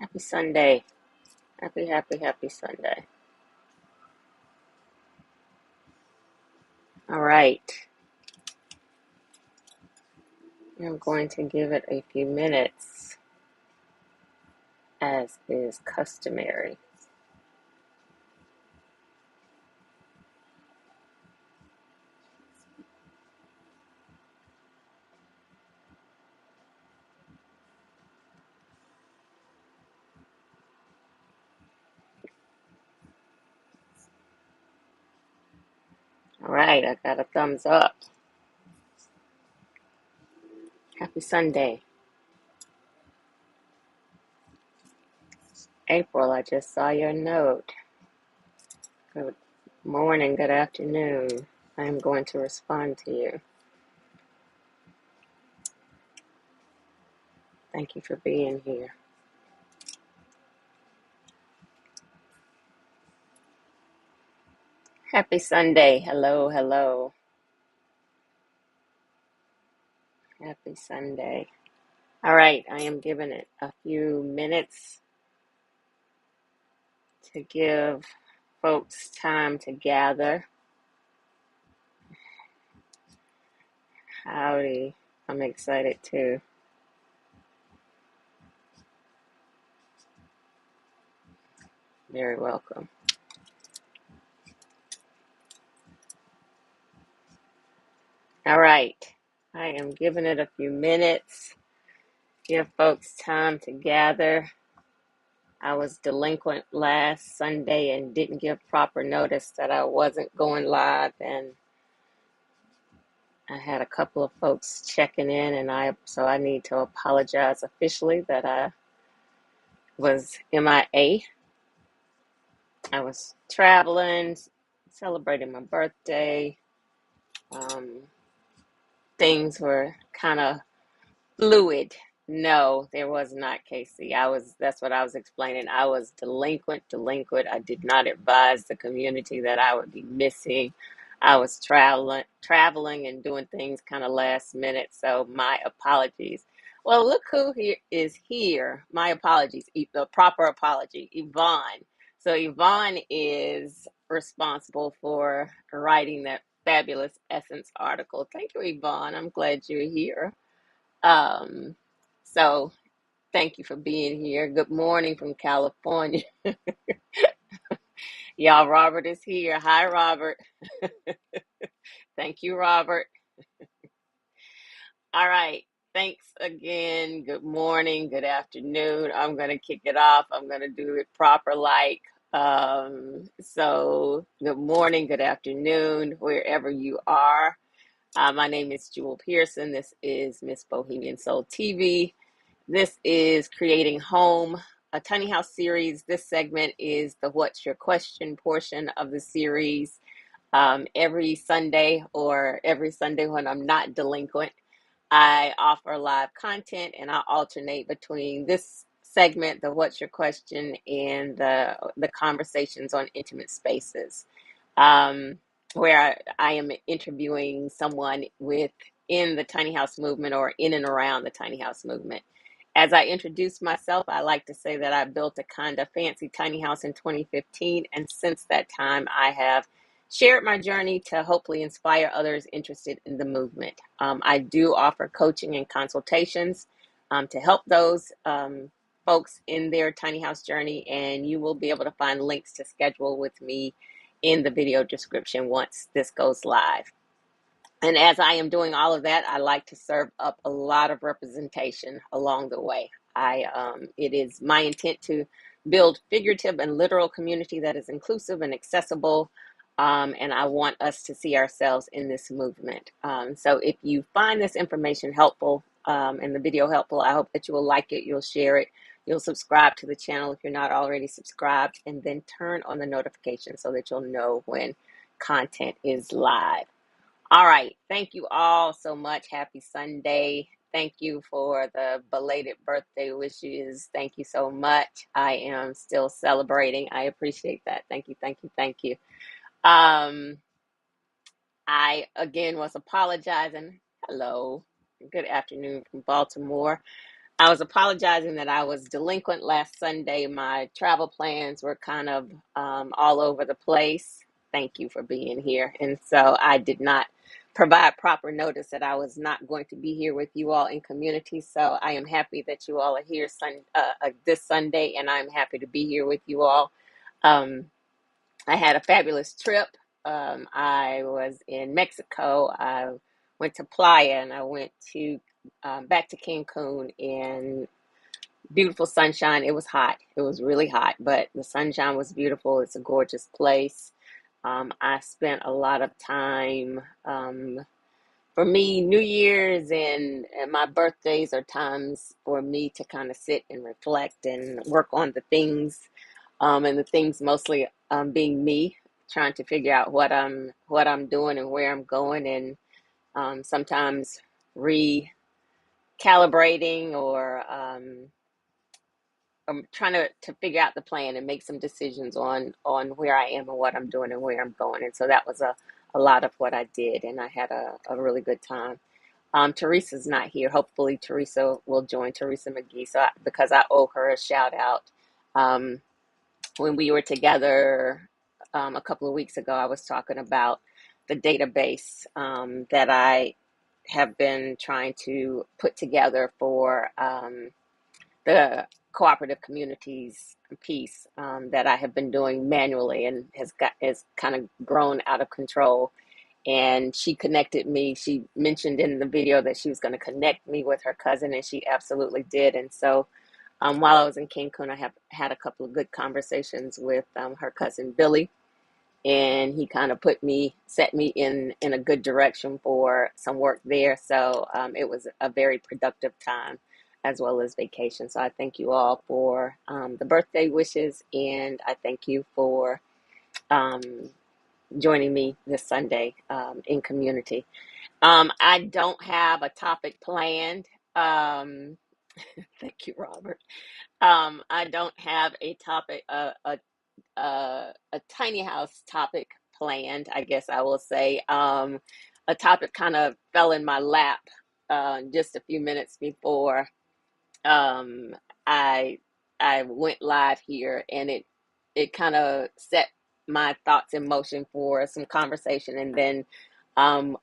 Happy Sunday. Happy Sunday. All right. I'm going to give it a few minutes, as is customary. All right, I got a thumbs up. Happy Sunday. April, I just saw your note. Good morning, good afternoon. I am going to respond to you. Thank you for being here. Happy Sunday. Hello, hello. Happy Sunday. All right, I am giving it a few minutes to give folks time to gather. Howdy. I'm excited too. Very welcome. All right. I am giving it a few minutes. Give folks time to gather. I was delinquent last Sunday and didn't give proper notice that I wasn't going live, and I had a couple of folks checking in, and so I need to apologize officially that I was MIA. I was traveling, celebrating my birthday. Things were kind of fluid. No, there was not, Casey. That's what I was explaining. I was delinquent. I did not advise the community that I would be missing. I was traveling and doing things kind of last minute. So my apologies. Well, look who here is here. My apologies. The proper apology, Yvonne. So Yvonne is responsible for writing that fabulous Essence article. Thank you, Yvonne. I'm glad you're here. Um, so thank you for being here. Good morning from California. Y'all, Robert is here. Hi, Robert. Thank you, Robert. All right. Thanks again. Good morning. Good afternoon. I'm going to kick it off. I'm going to do it proper so good morning, good afternoon, wherever you are. My name is Jewel Pearson. This is Miss Bohemian Soul TV. This is Creating Home, a tiny house series. This segment is the What's Your Question portion of the series. Every Sunday when I'm not delinquent, I offer live content, and I alternate between this segment, the What's Your Question, and the conversations on intimate spaces, um, where I am interviewing someone within the tiny house movement or in and around the tiny house movement. As I introduce myself, I like to say that I built a kind of fancy tiny house in 2015, and since that time, I have shared my journey to hopefully inspire others interested in the movement. I do offer coaching and consultations to help those folks in their tiny house journey, and you will be able to find links to schedule with me in the video description once this goes live. And as I am doing all of that, I like to serve up a lot of representation along the way. It is my intent to build figurative and literal community that is inclusive and accessible. And I want us to see ourselves in this movement. So if you find this information helpful and the video helpful, I hope that you will like it, you'll share it, you'll subscribe to the channel if you're not already subscribed, and then turn on the notifications so that you'll know when content is live. All right. Thank you all so much. Happy Sunday. Thank you for the belated birthday wishes. Thank you so much. I am still celebrating. I appreciate that. Thank you. Thank you. Thank you. Um, I again was apologizing. Hello. Good afternoon from Baltimore. I was apologizing that I was delinquent last Sunday. My travel plans were kind of all over the place. Thank you for being here. And so I did not provide proper notice that I was not going to be here with you all in community. So I am happy that you all are here this Sunday, and I'm happy to be here with you all. Um, I had a fabulous trip. I was in Mexico. I went to Playa, and I went to back to Cancun, and beautiful sunshine. It was hot. It was really hot, but the sunshine was beautiful. It's a gorgeous place. I spent a lot of time. For me, New Year's and my birthdays are times for me to kind of sit and reflect and work on the things, and the things mostly being me, trying to figure out what I'm doing and where I'm going, and sometimes recalibrating or I'm trying to figure out the plan and make some decisions on where I am and what I'm doing and where I'm going. And so that was a lot of what I did, and I had a really good time. Teresa's not here. Hopefully, Teresa will join, Teresa McGee, because I owe her a shout out. Um, when we were together a couple of weeks ago, I was talking about the database that I have been trying to put together for the cooperative communities piece that I have been doing manually and has kind of grown out of control. And she connected me. She mentioned in the video that she was going to connect me with her cousin, and she absolutely did. And so while I was in Cancun, I have had a couple of good conversations with her cousin Billy, and he kind of set me in a good direction for some work there. So it was a very productive time as well as vacation. So I thank you all for the birthday wishes, and I thank you for um, joining me this Sunday in community. I don't have a topic planned. Thank you, Robert. I don't have a topic, a tiny house topic planned, I guess I will say. A topic kind of fell in my lap just a few minutes before um, I I went live here, and it kind of set my thoughts in motion for some conversation. And then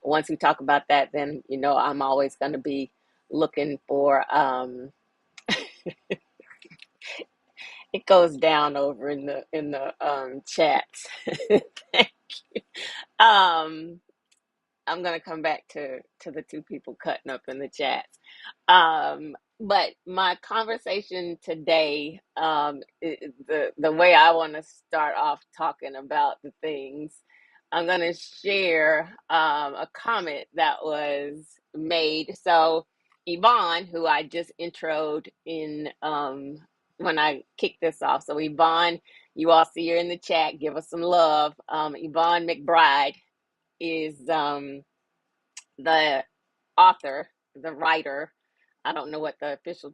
once we talk about that, then I'm always going to be looking for it goes down over in the chats. Thank you. Um, I'm gonna come back to the two people cutting up in the chats. But my conversation today, the way I want to start off talking about the things, I'm gonna share a comment that was made. So Yvonne, who I just introed in when I kicked this off. So Yvonne, you all see her in the chat. Give us some love. Yvonne McBride is the author, the writer. I don't know what the official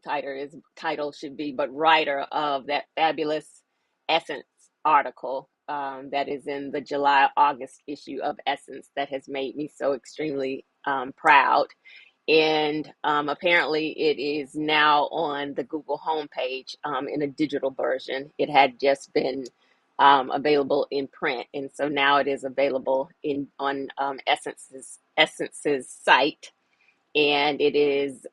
title should be, but writer of that fabulous Essence article that is in the July-August issue of Essence that has made me so extremely proud. And apparently, it is now on the Google homepage in a digital version. It had just been available in print, and so now it is available on Essence's site, and it is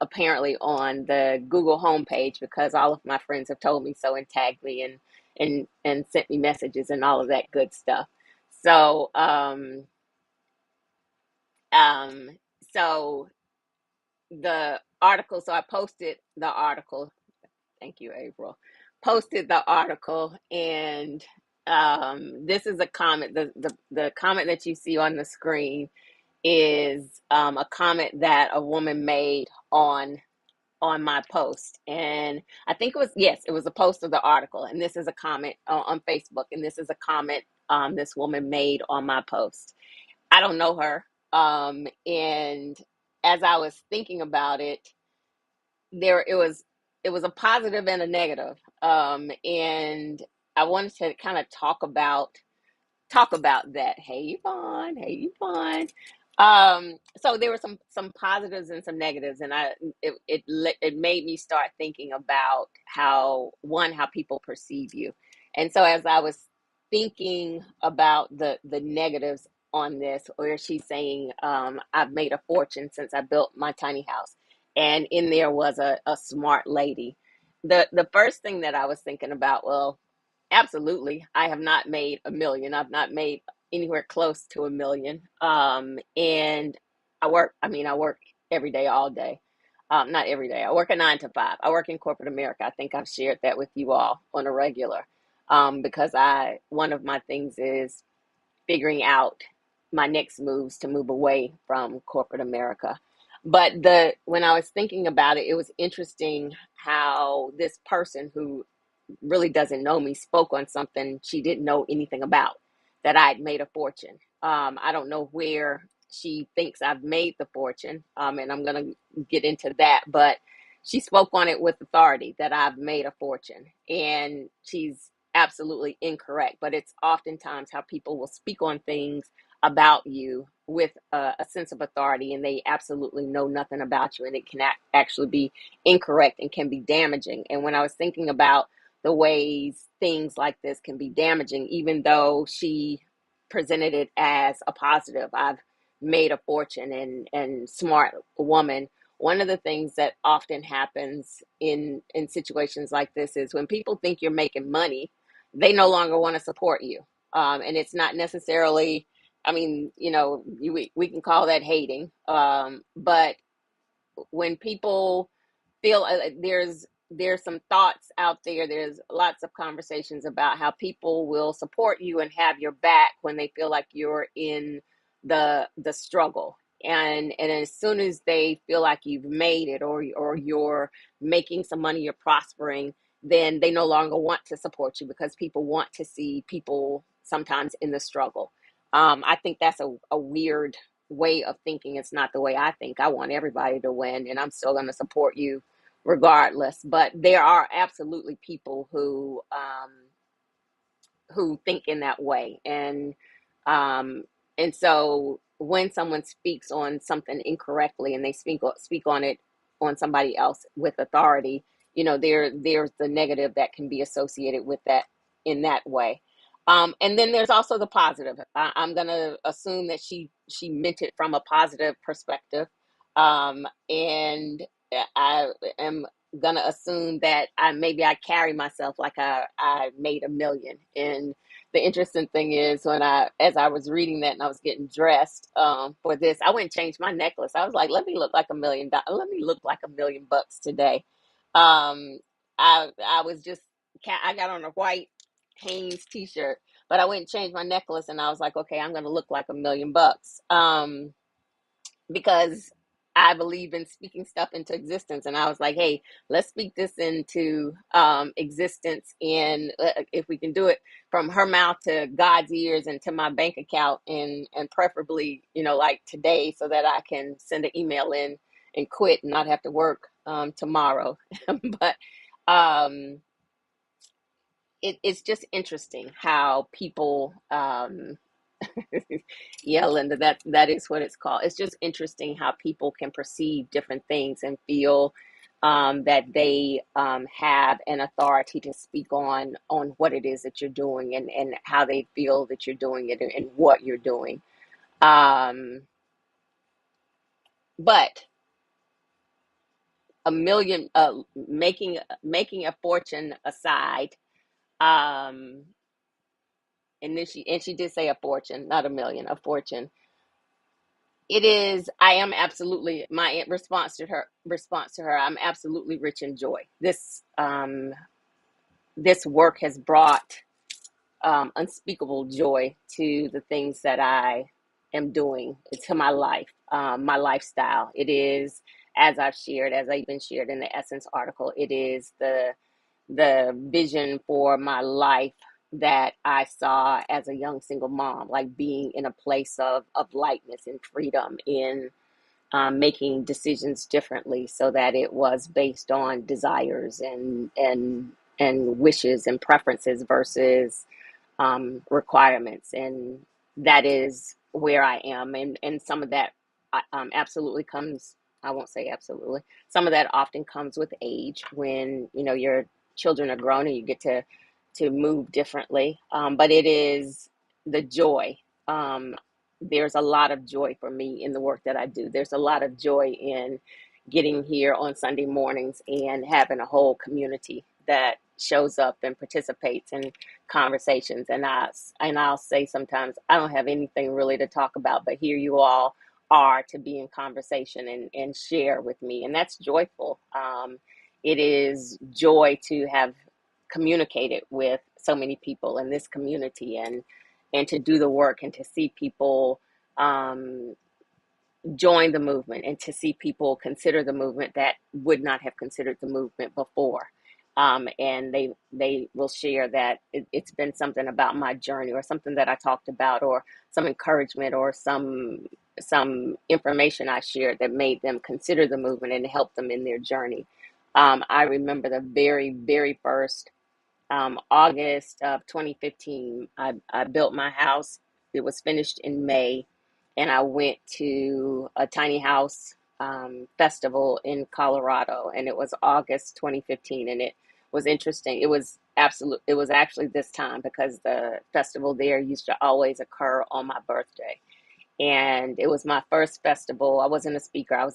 apparently on the Google homepage because all of my friends have told me so and tagged me and sent me messages and all of that good stuff. So um, so the article. So I posted the article. Thank you, April. Posted the article, and this is a comment. The comment that you see on the screen is a comment that a woman made on my post, and I think it was a post of the article, and this is a comment on Facebook, and this is a comment this woman made on my post. I don't know her, and as I was thinking about it, there it was a positive and a negative, and I wanted to kind of talk about that. Hey Yvonne, hey Yvonne. So there were some positives and some negatives, and it made me start thinking about how people perceive you. And so as I was thinking about the negatives on this, where she's saying, I've made a fortune since I built my tiny house, and in there was a smart lady. The first thing that I was thinking about, well, absolutely. I have not made a million. I've not made anywhere close to a million. And I work every day, all day. Not every day. I work a 9 to 5. I work in corporate America. I think I've shared that with you all on a regular. Because one of my things is figuring out my next moves to move away from corporate America. But when I was thinking about it, it was interesting how this person who really doesn't know me spoke on something she didn't know anything about, that I'd made a fortune. I don't know where she thinks I've made the fortune, and I'm going to get into that, but she spoke on it with authority that I've made a fortune, and she's absolutely incorrect. But it's oftentimes how people will speak on things about you with a sense of authority, and they absolutely know nothing about you, and it can actually be incorrect and can be damaging. And when I was thinking about the ways things like this can be damaging, even though she presented it as a positive. I've made a fortune and smart woman. One of the things that often happens in situations like this is when people think you're making money, they no longer want to support you. And it's not necessarily, I mean, we can call that hating. But when people feel there's some thoughts out there, there's lots of conversations about how people will support you and have your back when they feel like you're in the struggle, and as soon as they feel like you've made it, or you're making some money, you're prospering, then they no longer want to support you because people want to see people sometimes in the struggle. I think that's a weird way of thinking. It's not the way I think. I want everybody to win, and I'm still going to support you regardless. But there are absolutely people who think in that way, um, and so when someone speaks on something incorrectly and they speak on it on somebody else with authority, there's the negative that can be associated with that in that way. And then there's also the positive. I'm gonna assume that she meant it from a positive perspective, and I am gonna assume that I carry myself like I made a million. And the interesting thing is, as I was reading that and I was getting dressed for this, I went and changed my necklace. I was like, let me look like $1 million. Let me look like $1 million today. Um, I was just I got on a white Hanes t-shirt, but I went and changed my necklace, and I was like, okay, I'm gonna look like $1 million. Because I believe in speaking stuff into existence. And I was like, hey, let's speak this into existence. And if we can do it from her mouth to God's ears and to my bank account, and preferably, like today, so that I can send an email in and quit and not have to work tomorrow. But um, it's just interesting how people yeah, Linda, that is what it's called. It's just interesting how people can perceive different things and feel that they have an authority to speak on what it is that you're doing, and how they feel that you're doing it, and what you're doing. Um, but a million, making a fortune aside, um, and then she did say a fortune, not a million, a fortune. It is, I am absolutely, my response to her, I'm absolutely rich in joy. This work has brought unspeakable joy to the things that I am doing, to my life, my lifestyle. It is, as I even shared in the Essence article, it is the vision for my life that I saw as a young single mom, like being in a place of lightness and freedom, in making decisions differently, so that it was based on desires and wishes and preferences versus requirements. And that is where I am, and some of that absolutely comes. I won't say absolutely. Some of that often comes with age, when your children are grown and you get to move differently. But it is the joy. Um, there's a lot of joy for me in the work that I do. There's a lot of joy in getting here on Sunday mornings and having a whole community that shows up and participates in conversations. And I'll say sometimes I don't have anything really to talk about, but here you all are to be in conversation and share with me, and that's joyful. It is joy to have communicated with so many people in this community, and to do the work and to see people um, join the movement, and to see people consider the movement that would not have considered the movement before. And they will share that it's been something about my journey, or something that I talked about, or some encouragement, or some information I shared that made them consider the movement and help them in their journey. I remember the very, very first August of 2015, I built my house. It was finished in May, and I went to a tiny house festival in Colorado, and it was August 2015, and it was interesting. It was actually this time, because the festival there used to always occur on my birthday, and it was my first festival. I wasn't a speaker. I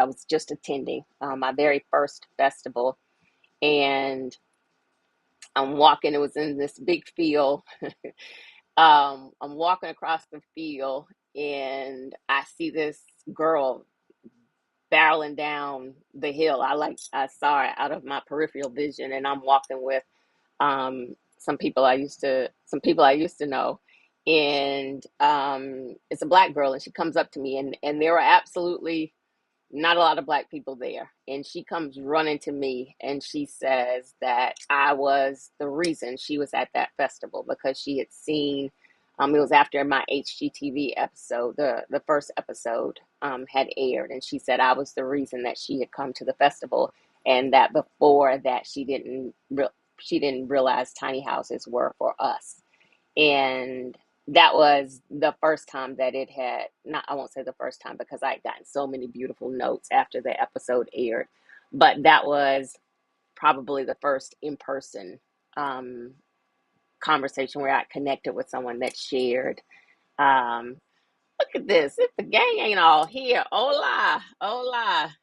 was just attending my very first festival, and I'm walking. It was in this big field. I'm walking across the field, and I see this girl barreling down the hill. I saw it out of my peripheral vision, and I'm walking with some people I used to know, and it's a black girl, and she comes up to me, and there were absolutely not a lot of black people there. And she comes running to me, and she says that I was the reason she was at that festival, because she had seen, it was after my HGTV episode, the first episode had aired. And she said I was the reason that she had come to the festival, and that before that she didn't realize tiny houses were for us. And that was the first time that it had not, I won't say the first time, because I had gotten so many beautiful notes after the episode aired, but that was probably the first in-person um, conversation where I connected with someone that shared. um, Look at this, if the gang ain't all here, hola, hola,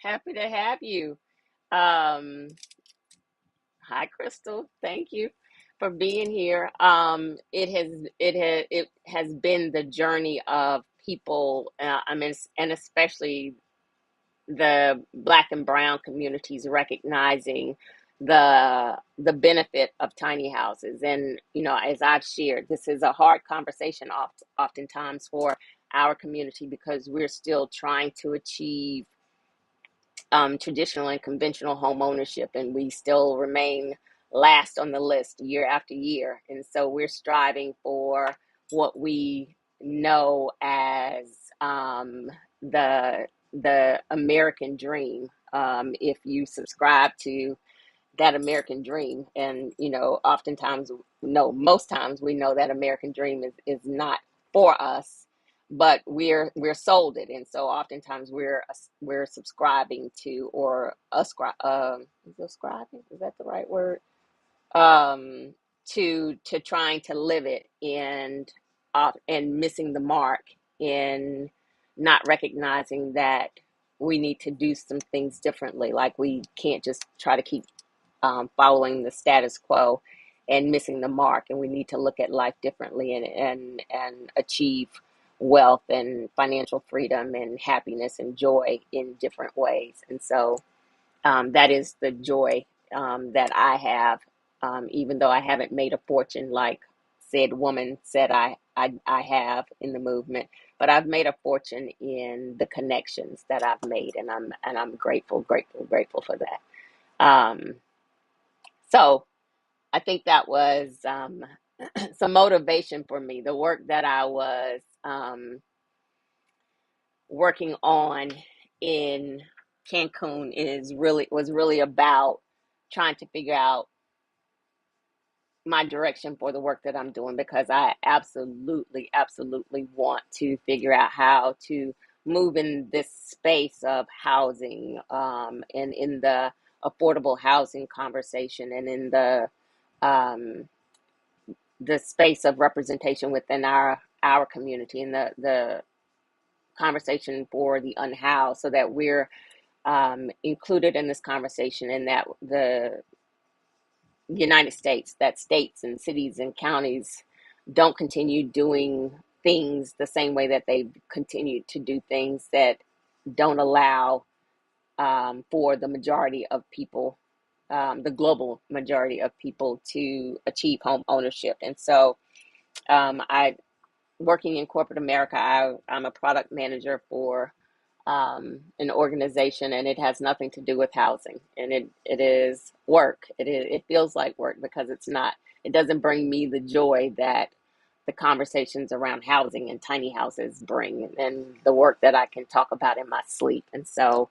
happy to have you. um, Hi, Crystal. Thank you for being here. It has been the journey of people. I mean, and especially the Black and Brown communities recognizing the benefit of tiny houses. And as I've shared, this is a hard conversation, oftentimes for our community, because we're still trying to achieve traditional and conventional home ownership, and we still remain last on the list year after year. And so we're striving for what we know as the the American dream. If you subscribe to that American dream, and oftentimes, no, most times we know that American dream is not for us, but we're sold it. And so oftentimes we're subscribing to, or ascribe, subscribing, is that the right word, um to trying to live it, and missing the mark, in not recognizing that we need to do some things differently. Like, we can't just try to keep following the status quo and missing the mark, and we need to look at life differently, and achieve wealth and financial freedom and happiness and joy in different ways. And so that is the joy that I have, even though I haven't made a fortune like said woman said I have in the movement, but I've made a fortune in the connections that I've made, and I'm grateful, grateful, grateful for that. Um, so I think that was some motivation for me. The work that I was working on in Cancun was really about trying to figure out my direction for the work that I'm doing, because I absolutely, absolutely want to figure out how to move in this space of housing, and in the affordable housing conversation, and in um, the space of representation within our community, and the conversation for the unhoused, so that we're included in this conversation, and that the United States, that states and cities and counties don't continue doing things the same way that they've continued to do things, that don't allow for the majority of people, the global majority of people, to achieve home ownership. And so, I working in corporate America, I'm a product manager for an organization, and it has nothing to do with housing. And it is work. It feels like work, because it doesn't bring me the joy that the conversations around housing and tiny houses bring, and the work that I can talk about in my sleep. And so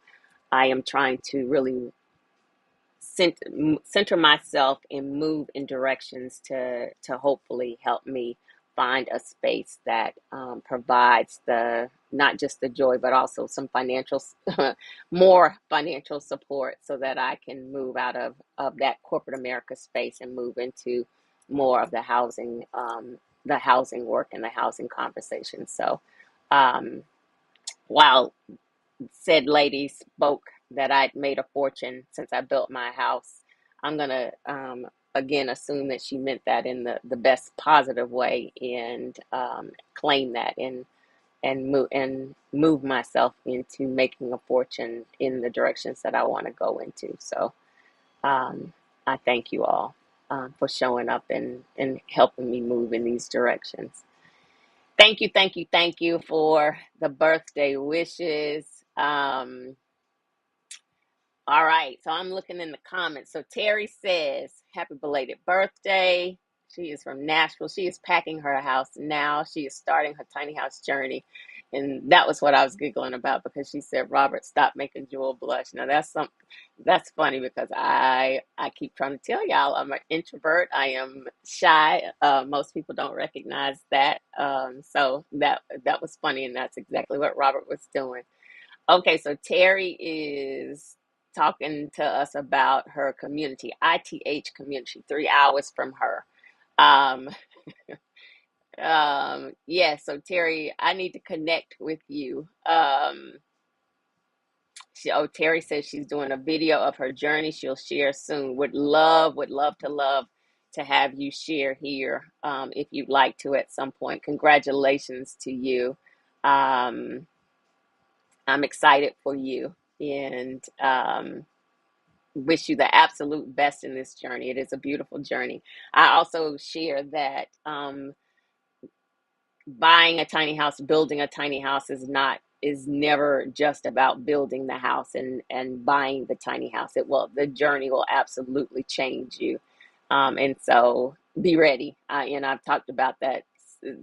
I am trying to really center myself and move in directions to hopefully help me find a space that provides the not just the joy, but also some financial more financial support, so that I can move out of that corporate America space and move into more of the housing work and the housing conversation. So um, while said lady spoke that I'd made a fortune since I built my house, I'm gonna again assume that she meant that in the best positive way, and claim that, and move myself into making a fortune in the directions that I want to go into. So I thank you all for showing up and helping me move in these directions. Thank you, thank you, thank you for the birthday wishes. Um, All right, so I'm looking in the comments. So Terry says, happy belated birthday. She is from Nashville. She is packing her house now. She is starting her tiny house journey. And that was what I was giggling about, because she said, Robert, stop making Jewel blush. Now that's funny, because I keep trying to tell y'all I'm an introvert. I am shy. Most people don't recognize that. So that was funny, and that's exactly what Robert was doing. Okay, so Terry is talking to us about her community, ITH community, 3 hours from her. Um, yeah, so Terry, I need to connect with you. Terry says she's doing a video of her journey. She'll share soon. Would love to have you share here, if you'd like to at some point. Congratulations to you. Um, I'm excited for you, and wish you the absolute best in this journey. It is a beautiful journey. I also share that buying a tiny house, building a tiny house is never just about building the house and buying the tiny house. The journey will absolutely change you. And so be ready. And I've talked about that.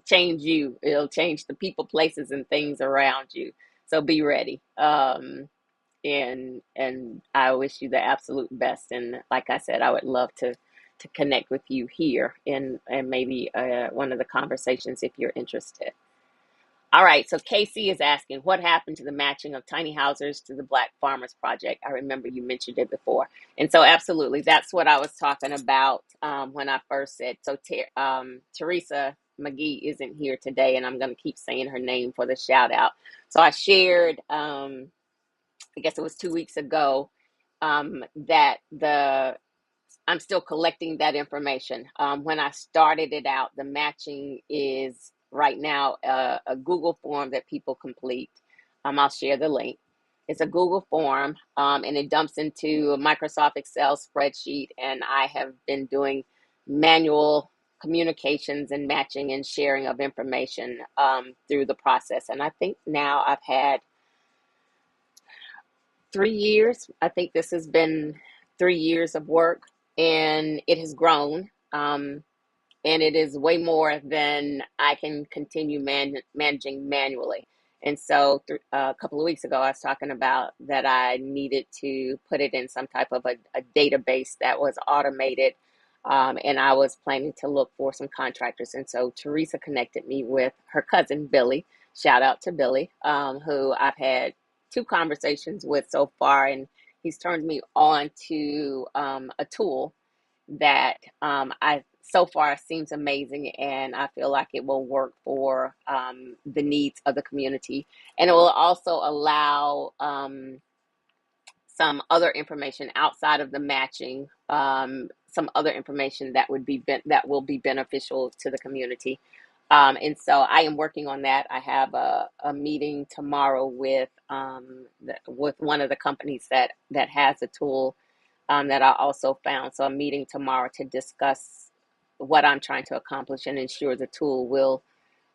Change you. It'll change the people, places, and things around you. So be ready. And I wish you the absolute best. And like I said, I would love to connect with you here and maybe one of the conversations if you're interested. All right, so Casey is asking, what happened to the matching of tiny houses to the Black Farmers Project? I remember you mentioned it before. And so absolutely, that's what I was talking about when I first said. So Teresa McGee isn't here today, and I'm going to keep saying her name for the shout out. So I shared, I guess it was 2 weeks ago, that I'm still collecting that information. When I started it out, the matching is right now a Google form that people complete. I'll share the link. It's a Google form, and it dumps into a Microsoft Excel spreadsheet. And I have been doing manual communications and matching and sharing of information through the process. And I think now I've had 3 years. I think this has been 3 years of work, and it has grown. And it is way more than I can continue managing manually. And so a couple of weeks ago, I was talking about that I needed to put it in some type of a database that was automated, And I was planning to look for some contractors. And so Teresa connected me with her cousin, Billy. Shout out to Billy, who I've had two conversations with so far. And he's turned me on to a tool that I so far seems amazing, and I feel like it will work for the needs of the community, and it will also allow some other information outside of the matching, some other information that would be that will be beneficial to the community. And so I am working on that. I have a meeting tomorrow with with one of the companies that has a tool that I also found. So I'm meeting tomorrow to discuss what I'm trying to accomplish and ensure the tool will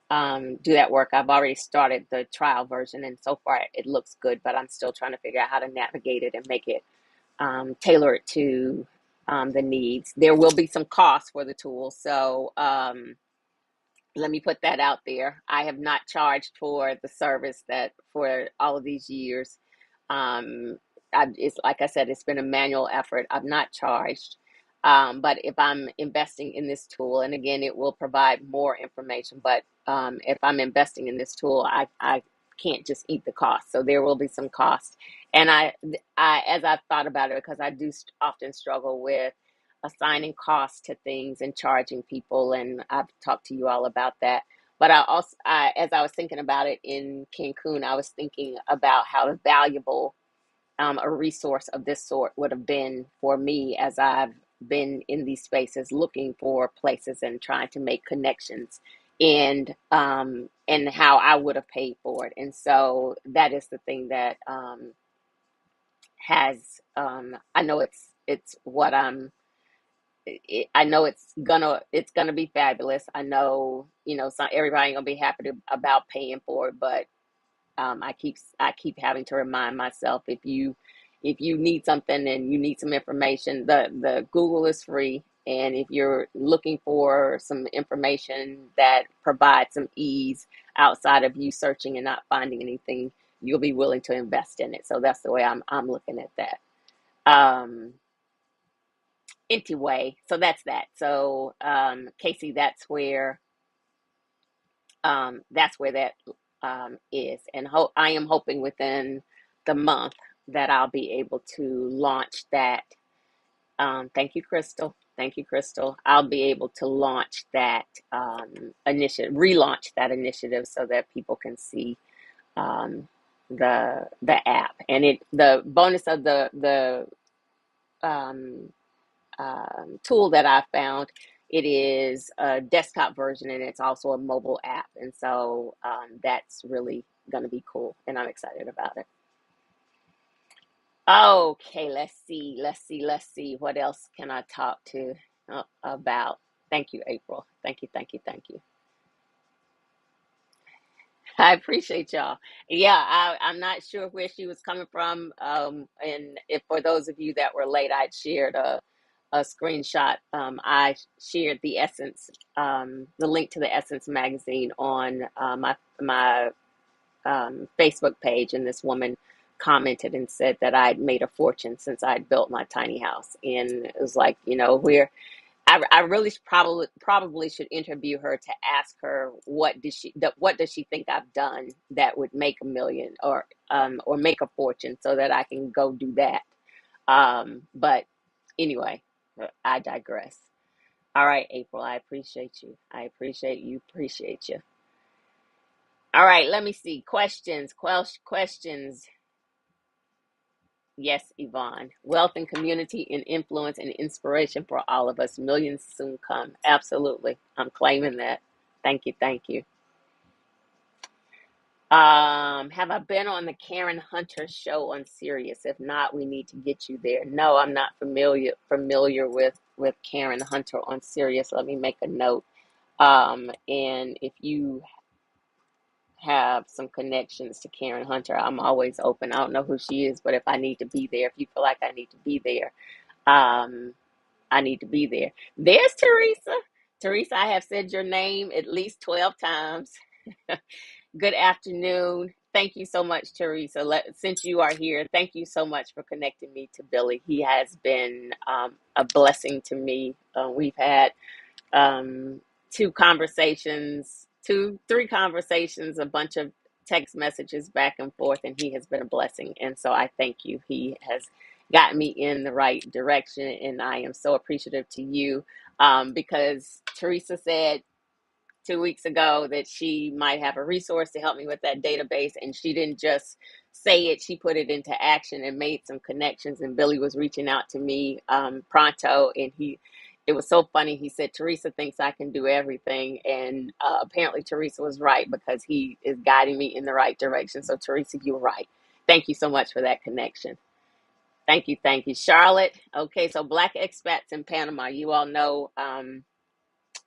do that work. I've already started the trial version, and so far it looks good, but I'm still trying to figure out how to navigate it and make it tailor it to the needs. There will be some costs for the tool, so let me put that out there. I have not charged for the service that for all of these years. It's like I said, it's been a manual effort. I've not charged. But if I'm investing in this tool, and again, it will provide more information, but if I'm investing in this tool, I can't just eat the cost. So there will be some cost. And as I've thought about it, because I do often struggle with assigning costs to things and charging people, and I've talked to you all about that. But as I was thinking about it in Cancun, I was thinking about how valuable a resource of this sort would have been for me as I've been in these spaces looking for places and trying to make connections, and how I would have paid for it. And so that is the thing that I know it's what I know it's gonna be fabulous. I know, everybody ain't gonna be happy about paying for it, but I keep having to remind myself, if you need something and you need some information, the Google is free, and if you're looking for some information that provides some ease outside of you searching and not finding anything, you'll be willing to invest in it. So that's the way I'm looking at that. Um, anyway, so that's that. So Casey, that's where that is, and I am hoping within the month that I'll be able to launch that. Thank you, Crystal. Thank you, Crystal. I'll be able to launch that initiative, relaunch that initiative, so that people can see um, the app. And the bonus of the um, tool that I found. It is a desktop version, and it's also a mobile app. And so that's really going to be cool, and I'm excited about it. Okay, let's see. What else can I talk to about? Thank you, April. Thank you, thank you, thank you. I appreciate y'all. Yeah, I'm not sure where she was coming from. And if for those of you that were late, I'd shared a screenshot. I shared the link to the Essence magazine on my Facebook page, and this woman commented and said that I'd made a fortune since I'd built my tiny house. And it was like, I really probably should interview her to ask her what does she think I've done that would make a million, or make a fortune, so that I can go do that. But anyway, I digress. All right, April, I appreciate you. I appreciate you. Appreciate you. All right, let me see. Questions. Yes, Yvonne. Wealth and community and influence and inspiration for all of us. Millions soon come. Absolutely. I'm claiming that. Thank you. Thank you. Have I been on the Karen Hunter show on Sirius? If not, we need to get you there. No, I'm not familiar with Karen Hunter on Sirius. Let me make a note. And if you have some connections to Karen Hunter, I'm always open. I don't know who she is, but if I need to be there, if you feel like I need to be there, um, I need to be there. There's Teresa. Teresa, I have said your name at least 12 times. Good afternoon. Thank you so much, Teresa. Since you are here, thank you so much for connecting me to Billy. He has been a blessing to me. We've had um, three conversations, a bunch of text messages back and forth, and he has been a blessing. And so I thank you. He has gotten me in the right direction, and I am so appreciative to you because Teresa said 2 weeks ago that she might have a resource to help me with that database. And she didn't just say it, she put it into action and made some connections. And Billy was reaching out to me pronto. And it was so funny. He said, Teresa thinks I can do everything. And apparently Teresa was right because he is guiding me in the right direction. So Teresa, you're right. Thank you so much for that connection. Thank you. Thank you. Charlotte. Okay. So Black expats in Panama, you all know,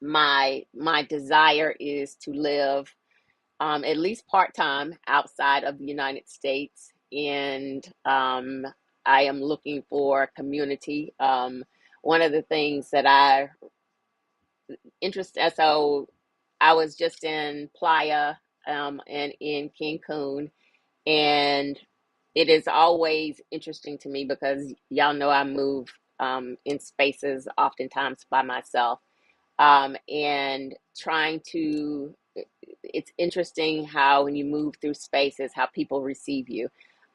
my desire is to live at least part-time outside of the United States, and I am looking for community. One of the things that I so I was just in Playa and in Cancun, and it is always interesting to me because y'all know I move in spaces oftentimes by myself, and trying to it's interesting how when you move through spaces how people receive you.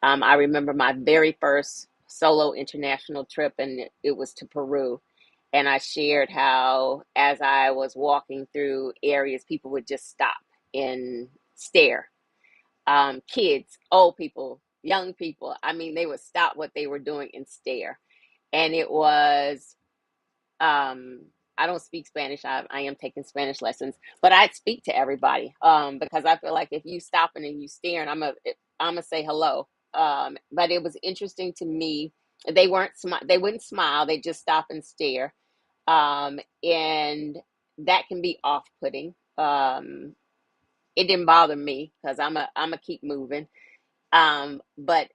I remember my very first solo international trip, and it was to Peru, and I shared how as I was walking through areas people would just stop and stare. Kids, old people, young people, I mean, they would stop what they were doing and stare. And it was um I don't speak Spanish. I am taking Spanish lessons, but I speak to everybody because I feel like if you stopping and you staring, I'm gonna say hello. But it was interesting to me. They wouldn't smile. They just stop and stare. And that can be off-putting. It didn't bother me because I'm a keep moving. But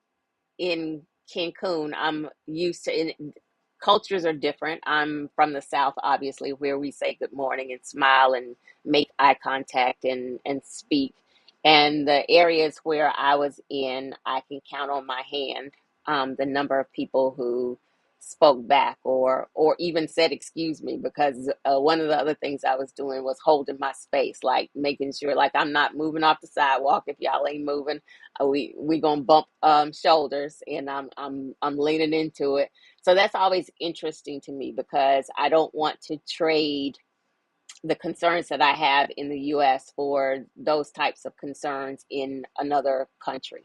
in Cancun, I'm used to cultures are different. I'm from the South, obviously, where we say good morning and smile and make eye contact and speak. And the areas where I was in, I can count on my hand the number of people who spoke back or even said excuse me, because one of the other things I was doing was holding my space, like making sure like I'm not moving off the sidewalk. If y'all ain't moving, we gonna bump shoulders, and I'm leaning into it. So that's always interesting to me because I don't want to trade the concerns that I have in the US for those types of concerns in another country.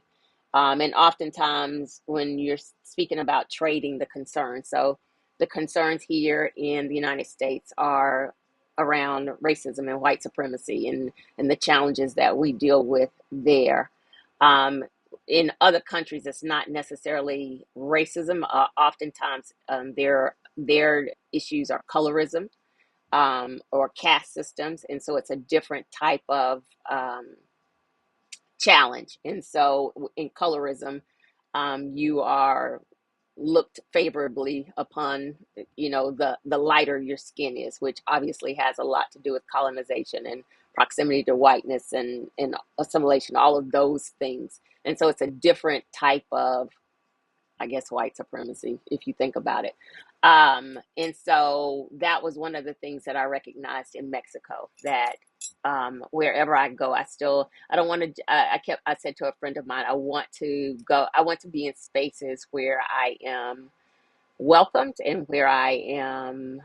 And oftentimes, when you're speaking about trading the concerns, so the concerns here in the United States are around racism and white supremacy and the challenges that we deal with there. Um, in other countries, it's not necessarily racism. Oftentimes, their issues are colorism or caste systems, and so it's a different type of challenge. And so in colorism, you are looked favorably upon, the lighter your skin is, which obviously has a lot to do with colonization and proximity to whiteness and assimilation, all of those things. And so it's a different type of, I guess, white supremacy, if you think about it. And so that was one of the things that I recognized in Mexico, that wherever I go, I don't want to, I said to a friend of mine, I want to be in spaces where I am welcomed and where I am,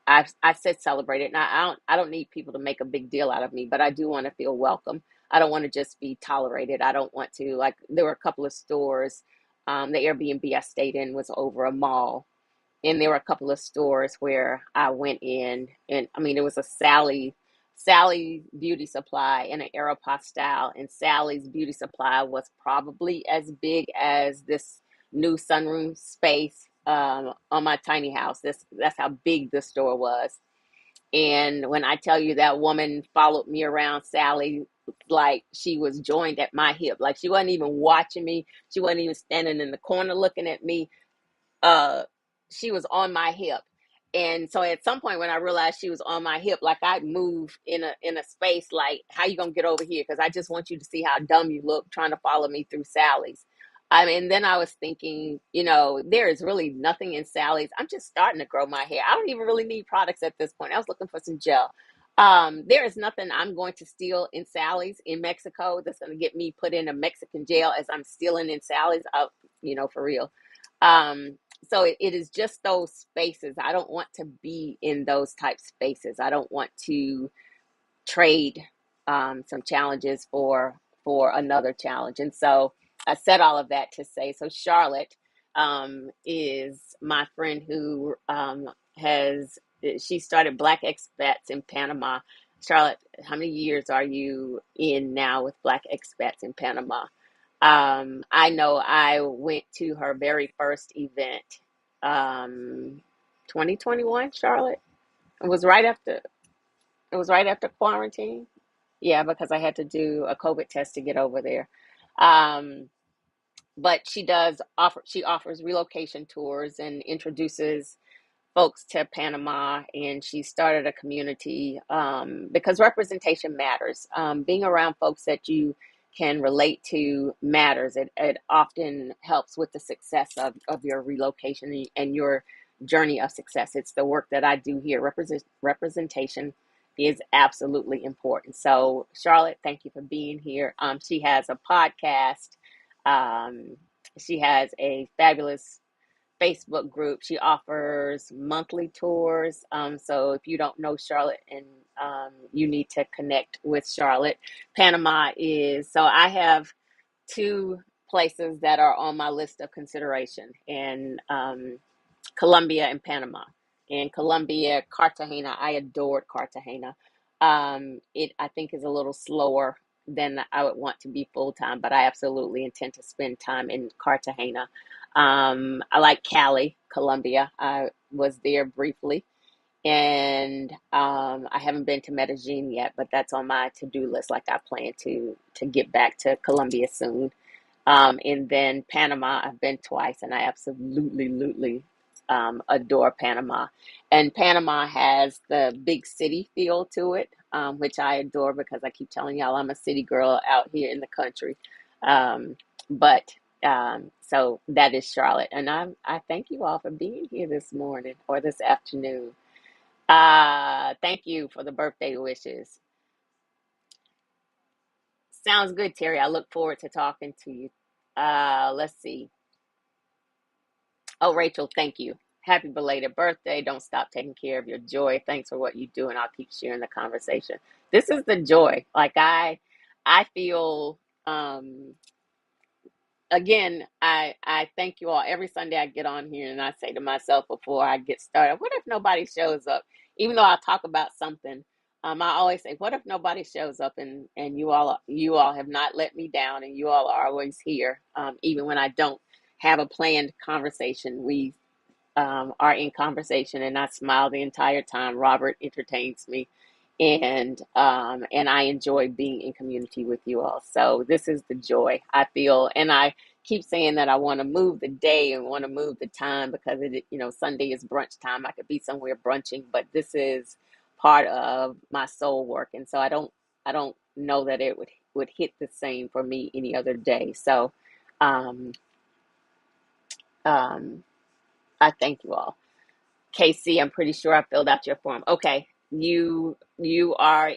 I said celebrated. Now I don't need people to make a big deal out of me, but I do want to feel welcome. I don't want to just be tolerated. I don't want to, like, there were a couple of stores. The Airbnb I stayed in was over a mall, and there were a couple of stores where I went in, and I mean, it was a Sally Beauty Supply and an Aeropostale, and Sally's Beauty Supply was probably as big as this new sunroom space on my tiny house. That's how big the store was. And when I tell you that woman followed me around, Sally, like she was joined at my hip, like she wasn't even watching me. She wasn't even standing in the corner looking at me. uh she was on my hip, and so at some point when I realized she was on my hip, like I'd move in a space like, how you gonna get over here? Because I just want you to see how dumb you look trying to follow me through Sally's. I mean, then I was thinking, there is really nothing in Sally's. I'm just starting to grow my hair. I don't even really need products at this point. I was looking for some gel. There is nothing I'm going to steal in Sally's in Mexico that's going to get me put in a Mexican jail as I'm stealing in Sally's out, for real. So it is just those spaces. I don't want to be in those type spaces. I don't want to trade some challenges for another challenge. And so I said all of that to say, so Charlotte is my friend who she started Black Expats in Panama. Charlotte, how many years are you in now with Black Expats in Panama? I know I went to her very first event, 2021, Charlotte. It was right after quarantine. Yeah, because I had to do a COVID test to get over there. Um, but she offers relocation tours and introduces folks to Panama, and she started a community because representation matters. Being around folks that you can relate to matters. It often helps with the success of your relocation and your journey of success. It's the work that I do here. Representation is absolutely important. So, Charlotte, thank you for being here. She has a podcast. Um, she has a fabulous Facebook group. She offers monthly tours. So if you don't know Charlotte, and you need to connect with Charlotte, Panama is, so I have two places that are on my list of consideration, and Colombia and Panama. In Colombia, Cartagena, I adored Cartagena. It, I think, is a little slower than I would want to be full time, but I absolutely intend to spend time in Cartagena. I like Cali, Colombia. I was there briefly, and I haven't been to Medellin yet, but that's on my to-do list. Like, I plan to get back to Colombia soon. And then Panama, I've been twice, and I absolutely adore Panama. And Panama has the big city feel to it, which I adore because I keep telling y'all I'm a city girl out here in the country. But so that is Charlotte, and I thank you all for being here this morning or this afternoon. Thank you for the birthday wishes. Sounds good, Terry. I look forward to talking to you. Let's see. Oh, Rachel, thank you. Happy belated birthday. Don't stop taking care of your joy. Thanks for what you do, and I'll keep sharing the conversation. This is the joy. Like, I feel, again, I thank you all. Every Sunday I get on here and I say to myself before I get started, what if nobody shows up? Even though I talk about something, I always say, what if nobody shows up, and you all have not let me down, and you all are always here. Even when I don't have a planned conversation, we are in conversation, and I smile the entire time. Robert entertains me, and I enjoy being in community with you all. So this is the joy I feel, and I keep saying that I want to move the day and want to move the time because Sunday is brunch time. I could be somewhere brunching, but this is part of my soul work, and so I don't know that it would hit the same for me any other day. So um, um, I thank you all. KC, I'm pretty sure I filled out your form. Okay. You are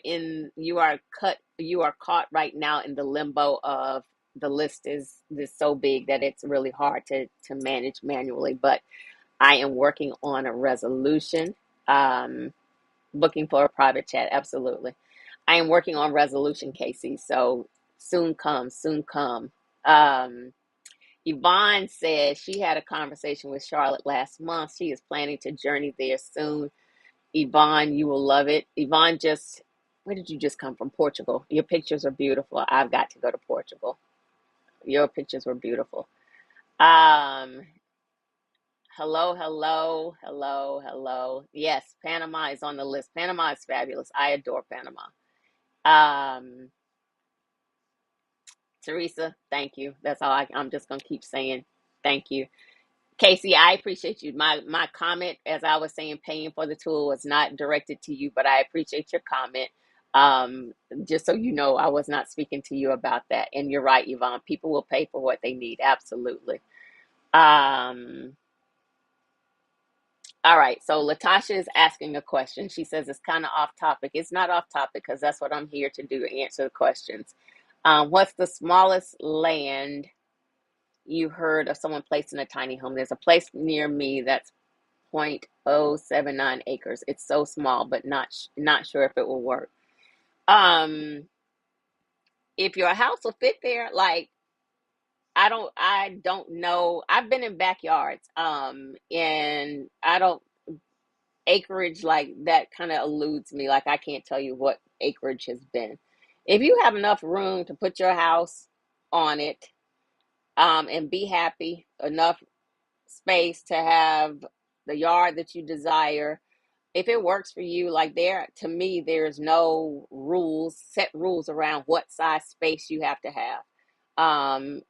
caught right now in the limbo of the list is so big that it's really hard to manage manually, but I am working on a resolution. Um, Looking for a private chat, absolutely. I am working on resolution, Casey. So soon come, soon come. Um, Yvonne says she had a conversation with Charlotte last month. She is planning to journey there soon. Yvonne, you will love it. Yvonne, where did you just come from? Portugal. Your pictures are beautiful. I've got to go to Portugal. Your pictures were beautiful. Um, Hello, hello, hello, hello. Yes, Panama is on the list. Panama is fabulous. I adore Panama. Um, Teresa, thank you. That's all I'm just gonna keep saying. Thank you. Casey, I appreciate you. My comment, as I was saying, paying for the tool was not directed to you, but I appreciate your comment. Um, just so you know, I was not speaking to you about that. And you're right, Yvonne. People will pay for what they need. Absolutely. Um, all right. So Latasha is asking a question. She says it's kind of off topic. It's not off topic because that's what I'm here to do, answer the questions. What's the smallest land you heard of someone placing a tiny home? There's a place near me that's 0.079 acres. It's so small, but not sure if it will work. Um, if your house will fit there, like I don't know. I've been in backyards, and I don't acreage like that kind of eludes me. Like I can't tell you what acreage has been. If you have enough room to put your house on it, and be happy, enough space to have the yard that you desire, if it works for you, like there, to me, there's no set rules around what size space you have to have.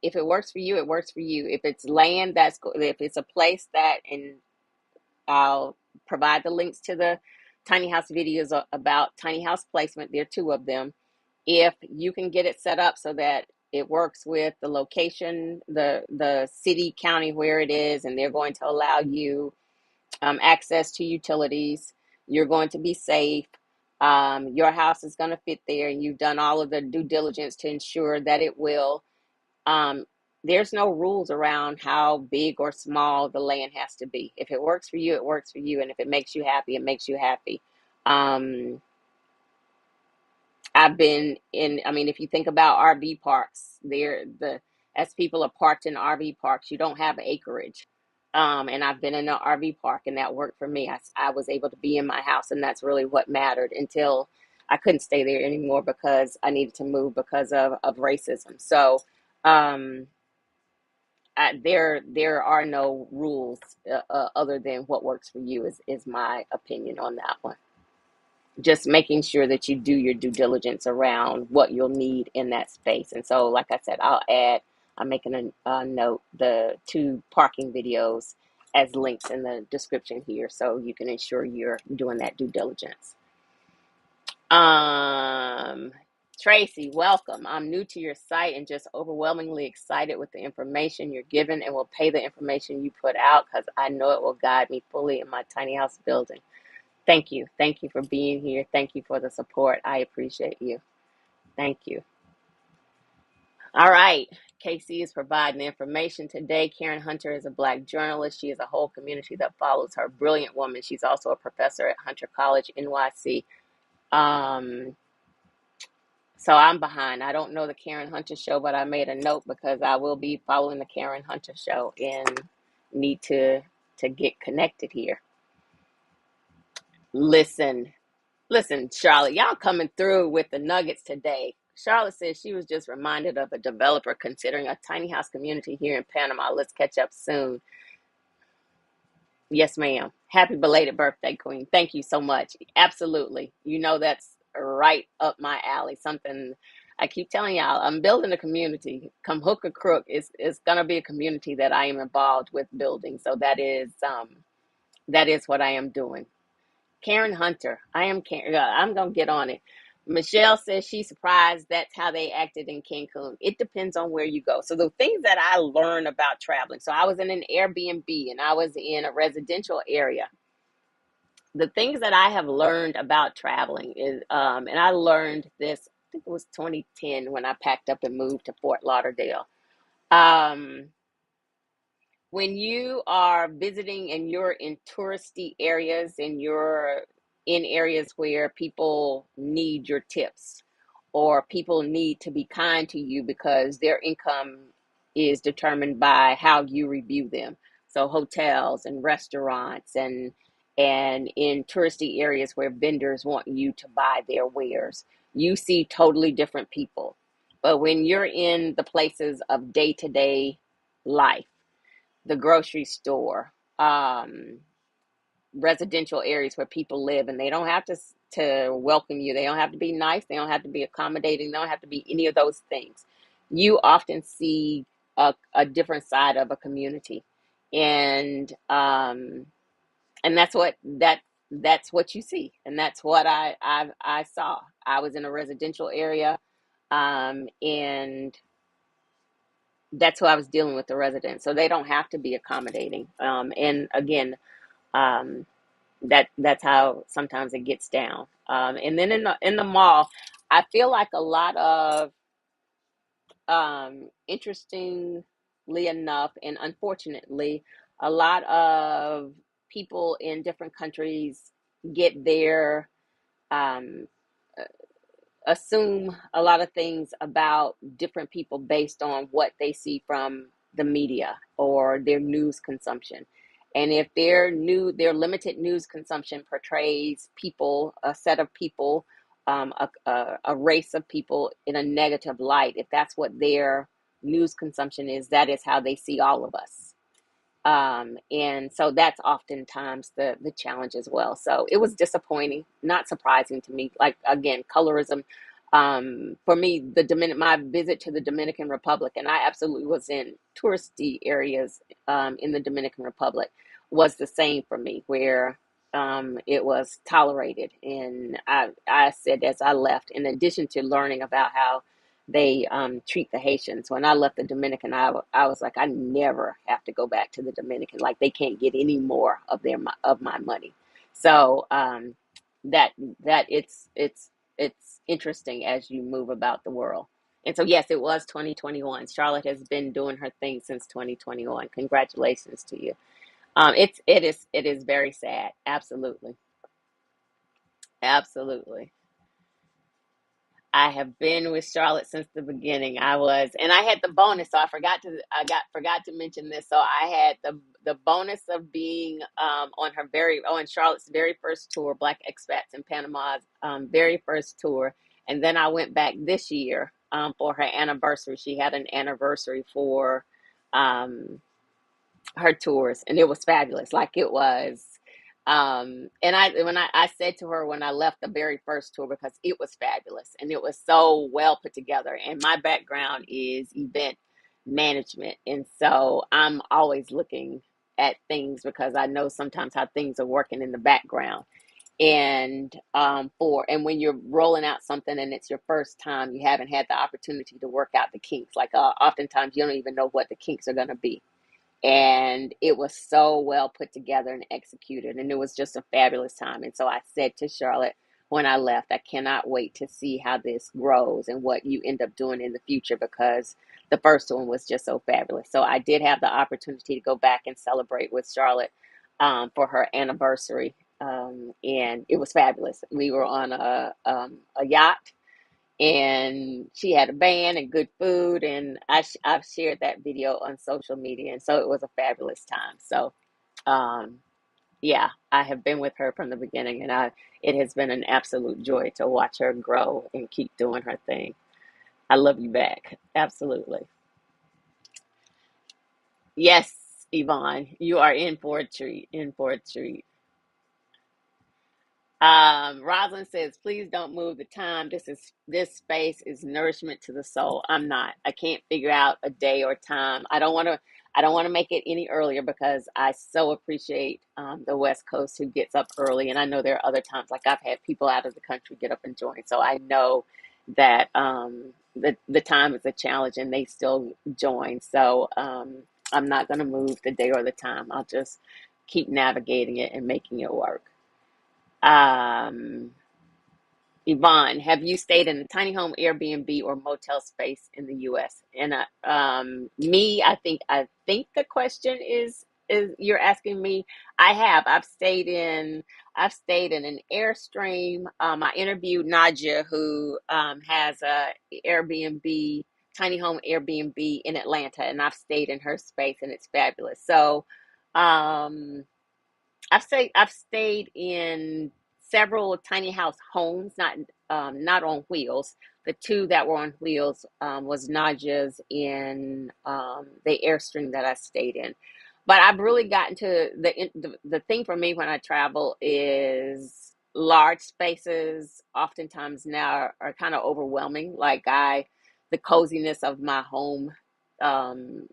If it works for you, it works for you. If it's land, if it's a place that, and I'll provide the links to the tiny house videos about tiny house placement. There are two of them. If you can get it set up so that it works with the location, the city, county where it is, and they're going to allow you access to utilities. You're going to be safe. Your house is going to fit there, and you've done all of the due diligence to ensure that it will. Um, there's no rules around how big or small the land has to be. If it works for you, it works for you, and if it makes you happy, it makes you happy. Um, I've been in, I mean, if you think about RV parks, as people are parked in RV parks, you don't have acreage. And I've been in an RV park and that worked for me. I was able to be in my house, and that's really what mattered until I couldn't stay there anymore because I needed to move because of racism. So, um, there are no rules other than what works for you is my opinion on that one. Just making sure that you do your due diligence around what you'll need in that space. And so, like I said, I'm making a note, the two parking videos as links in the description here so you can ensure you're doing that due diligence. Um, Tracy, welcome. I'm new to your site and just overwhelmingly excited with the information you're giving, and will pay the information you put out because I know it will guide me fully in my tiny house building. Thank you. Thank you for being here. Thank you for the support. I appreciate you. Thank you. All right. Casey is providing the information today. Karen Hunter is a Black journalist. She has a whole community that follows her. Brilliant woman. She's also a professor at Hunter College, NYC. Um, so I'm behind. I don't know the Karen Hunter show, but I made a note because I will be following the Karen Hunter show and need to get connected here. Listen, Listen, Charlotte, y'all coming through with the nuggets today. Charlotte says she was just reminded of a developer considering a tiny house community here in Panama. Let's catch up soon. Yes, ma'am. Happy belated birthday, Queen. Thank you so much. Absolutely. You know, that's right up my alley. Something I keep telling y'all, I'm building a community. Come hook or crook, it's gonna be a community that I am involved with building. So that is what I am doing. Karen Hunter. I'm gonna get on it. Michelle says she's surprised that's how they acted in Cancun. It depends on where you go. So the things that I learned about traveling. So I was in an Airbnb and I was in a residential area. The things that I have learned about traveling is, and I learned this. I think it was 2010 when I packed up and moved to Fort Lauderdale. Um, when you are visiting and you're in touristy areas and you're in areas where people need your tips or people need to be kind to you because their income is determined by how you review them. So hotels and restaurants and in touristy areas where vendors want you to buy their wares, you see totally different people. But when you're in the places of day-to-day life, the grocery store, residential areas where people live, and they don't have to welcome you. They don't have to be nice. They don't have to be accommodating. They don't have to be any of those things. You often see a different side of a community. and that's that's what you see, and that's what I saw. I was in a residential area, and that's who I was dealing with, the residents. So they don't have to be accommodating. And again, um, that's how sometimes it gets down. And then in the mall, I feel like a lot of interestingly enough, and unfortunately, a lot of people in different countries get their um, assume a lot of things about different people based on what they see from the media or their news consumption. And if their limited news consumption portrays people, a set of people, a race of people in a negative light, if that's what their news consumption is, that is how they see all of us. And so that's oftentimes the challenge as well. So it was disappointing, not surprising to me. Like again, colorism. For me, my visit to the Dominican Republic, and I absolutely was in touristy areas in the Dominican Republic, was the same for me, where it was tolerated. And I said as I left, in addition to learning about how they treat the Haitians. When I left the Dominican, I was like, I never have to go back to the Dominican. Like they can't get any more of of my money. So that that it's interesting as you move about the world. And so yes, it was 2021. Charlotte has been doing her thing since 2021. Congratulations to you. It is very sad. Absolutely, absolutely. I have been with Charlotte since the beginning. And I had the bonus, so forgot to mention this. So I had the bonus of being on Charlotte's very first tour, Black Expats in Panama's very first tour, and then I went back this year for her anniversary. She had an anniversary for um, her tours, and it was fabulous. Like it was. And I said to her when I left the very first tour, because it was fabulous and it was so well put together, and my background is event management, and so I'm always looking at things because I know sometimes how things are working in the background. And when you're rolling out something and it's your first time, you haven't had the opportunity to work out the kinks. Like oftentimes you don't even know what the kinks are going to be, and it was so well put together and executed, and it was just a fabulous time. And so I said to Charlotte when I left, I cannot wait to see how this grows and what you end up doing in the future, because the first one was just so fabulous. So I did have the opportunity to go back and celebrate with Charlotte for her anniversary, and it was fabulous. We were on a yacht, and she had a band and good food, and I've shared that video on social media, and so it was a fabulous time. So um yeah, I have been with her from the beginning, and I it has been an absolute joy to watch her grow and keep doing her thing. I love you back, absolutely. Yes, Yvonne, you are in for a treat, in for a treat. Rosalind says, please don't move the time. This space is nourishment to the soul. I'm not. I can't figure out a day or time. I don't want to make it any earlier, because I so appreciate the West Coast who gets up early. And I know there are other times, like I've had people out of the country get up and join. So I know that the time is a challenge and they still join. So I'm not going to move the day or the time. I'll just keep navigating it and making it work. Um, Yvonne, have you stayed in a tiny home, Airbnb, or motel space in the U.S.? And I think the question is you're asking me. I have. I've stayed in an Airstream. I interviewed Nadia, who has a Airbnb, tiny home Airbnb in Atlanta, and I've stayed in her space, and it's fabulous. So, um, I've stayed in several tiny house homes, not on wheels. The two that were on wheels was Naja's in the Airstream that I stayed in. But I've really gotten to the thing for me when I travel is large spaces. Oftentimes now are kind of overwhelming. The coziness of my home um,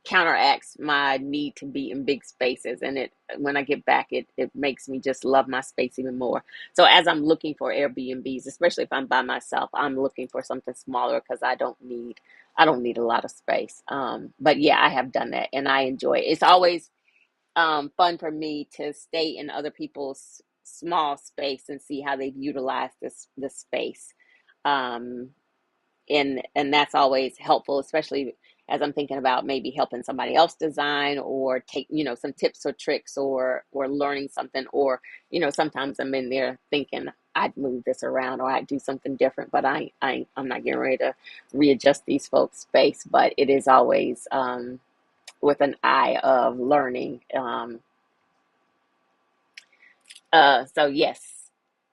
counteracts my need to be in big spaces, and it when I get back, it makes me just love my space even more. So as I'm looking for Airbnbs, especially if I'm by myself, I'm looking for something smaller because I don't need a lot of space. But yeah, I have done that and I enjoy it. It's always fun for me to stay in other people's small space and see how they've utilized this space. Um, and that's always helpful, especially as I'm thinking about maybe helping somebody else design or take, some tips or tricks or learning something, or, sometimes I'm in there thinking I'd move this around or I'd do something different, but I'm not getting ready to readjust these folks' space, but it is always with an eye of learning. So yes,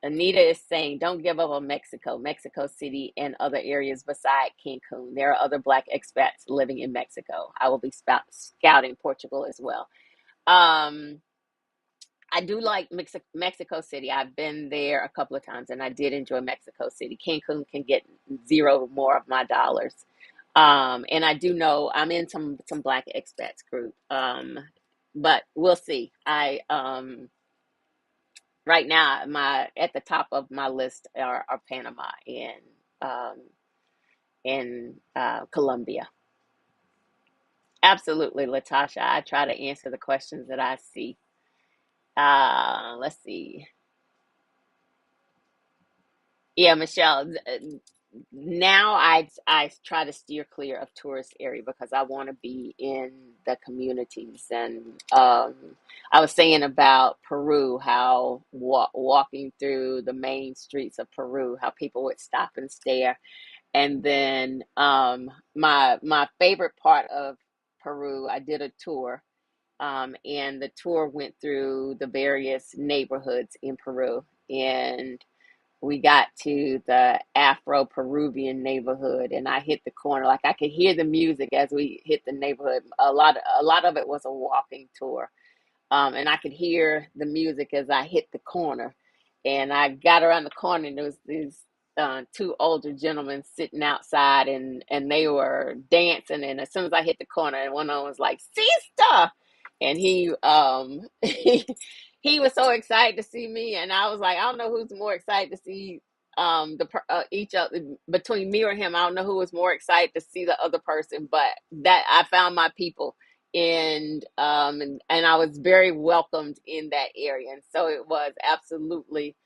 Anita is saying, don't give up on Mexico, Mexico City, and other areas beside Cancun. There are other Black expats living in Mexico. I will be scouting Portugal as well. Um, I do like Mexico City. I've been there a couple of times, and I did enjoy Mexico City. Cancun can get zero more of my dollars. And I do know I'm in some Black expats group. But we'll see. I Right now, my at the top of my list are Panama um, and Colombia. Absolutely, Latasha. I try to answer the questions that I see. Let's see. Yeah, Michelle. Now I try to steer clear of tourist area because I want to be in the communities. And I was saying about Peru, how walking through the main streets of Peru, how people would stop and stare. And then my favorite part of Peru, I did a tour, and the tour went through the various neighborhoods in Peru, and we got to the Afro Peruvian neighborhood, and I hit the corner. Like, I could hear the music as we hit the neighborhood. A lot of it was a walking tour, and I could hear the music as I hit the corner. And I got around the corner, and there was these two older gentlemen sitting outside, and they were dancing. And as soon as I hit the corner, and one of them was like, "Sister," and he was so excited to see me, and I was like, I don't know who's more excited to see each other between me or him. I don't know who was more excited to see the other person, but that I found my people, and I was very welcomed in that area. And so it was absolutely,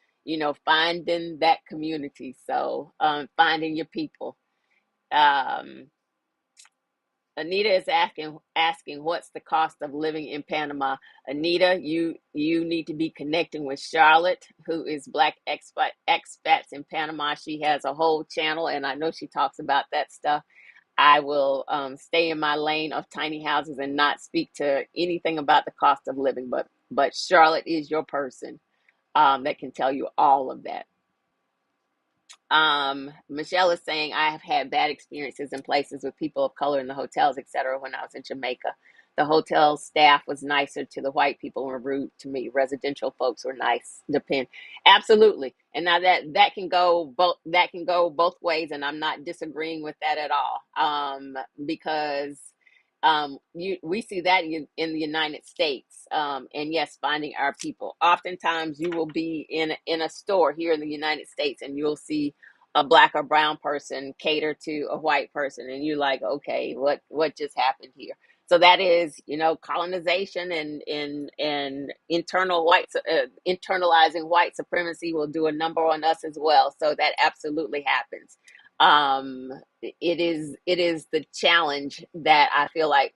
finding that community. So finding your people. Um, Anita is asking what's the cost of living in Panama. Anita, you need to be connecting with Charlotte, who is Black expats in Panama. She has a whole channel, and I know she talks about that stuff. I will stay in my lane of tiny houses and not speak to anything about the cost of living. But Charlotte is your person that can tell you all of that. Michelle is saying, I have had bad experiences in places with people of color in the hotels, etc. When I was in Jamaica. The hotel staff was nicer to the white people and were rude to me. Residential folks were nice. Depend. Absolutely. And now that can go both ways, and I'm not disagreeing with that at all. Because we see that in the United States. And yes, finding our people. Oftentimes, you will be in a store here in the United States, and you'll see a Black or brown person cater to a white person, and you're like, okay, what just happened here? So that is, colonization and internalizing white supremacy will do a number on us as well. So that absolutely happens. Um, it is the challenge that I feel like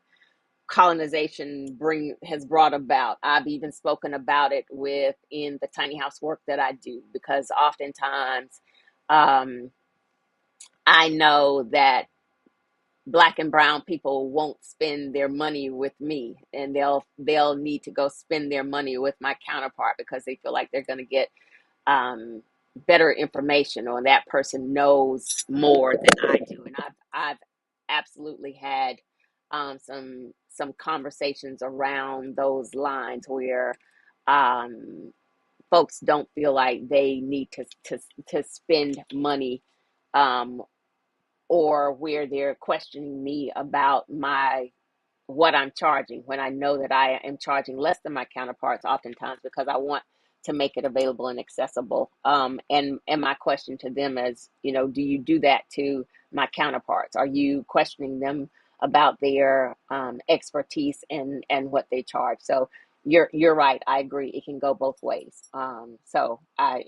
colonization has brought about. I've even spoken about it within the tiny house work that I do, because oftentimes um, I know that Black and brown people won't spend their money with me, and they'll need to go spend their money with my counterpart because they feel like they're going to get um, better information, or that person knows more than I do. And I've absolutely had some conversations around those lines where um, folks don't feel like they need to spend money, um, or where they're questioning me about my what I'm charging when I know that I am charging less than my counterparts oftentimes because I want to make it available and accessible. And my question to them is, do you do that to my counterparts? Are you questioning them about their expertise and what they charge? So you're right. I agree. It can go both ways. So I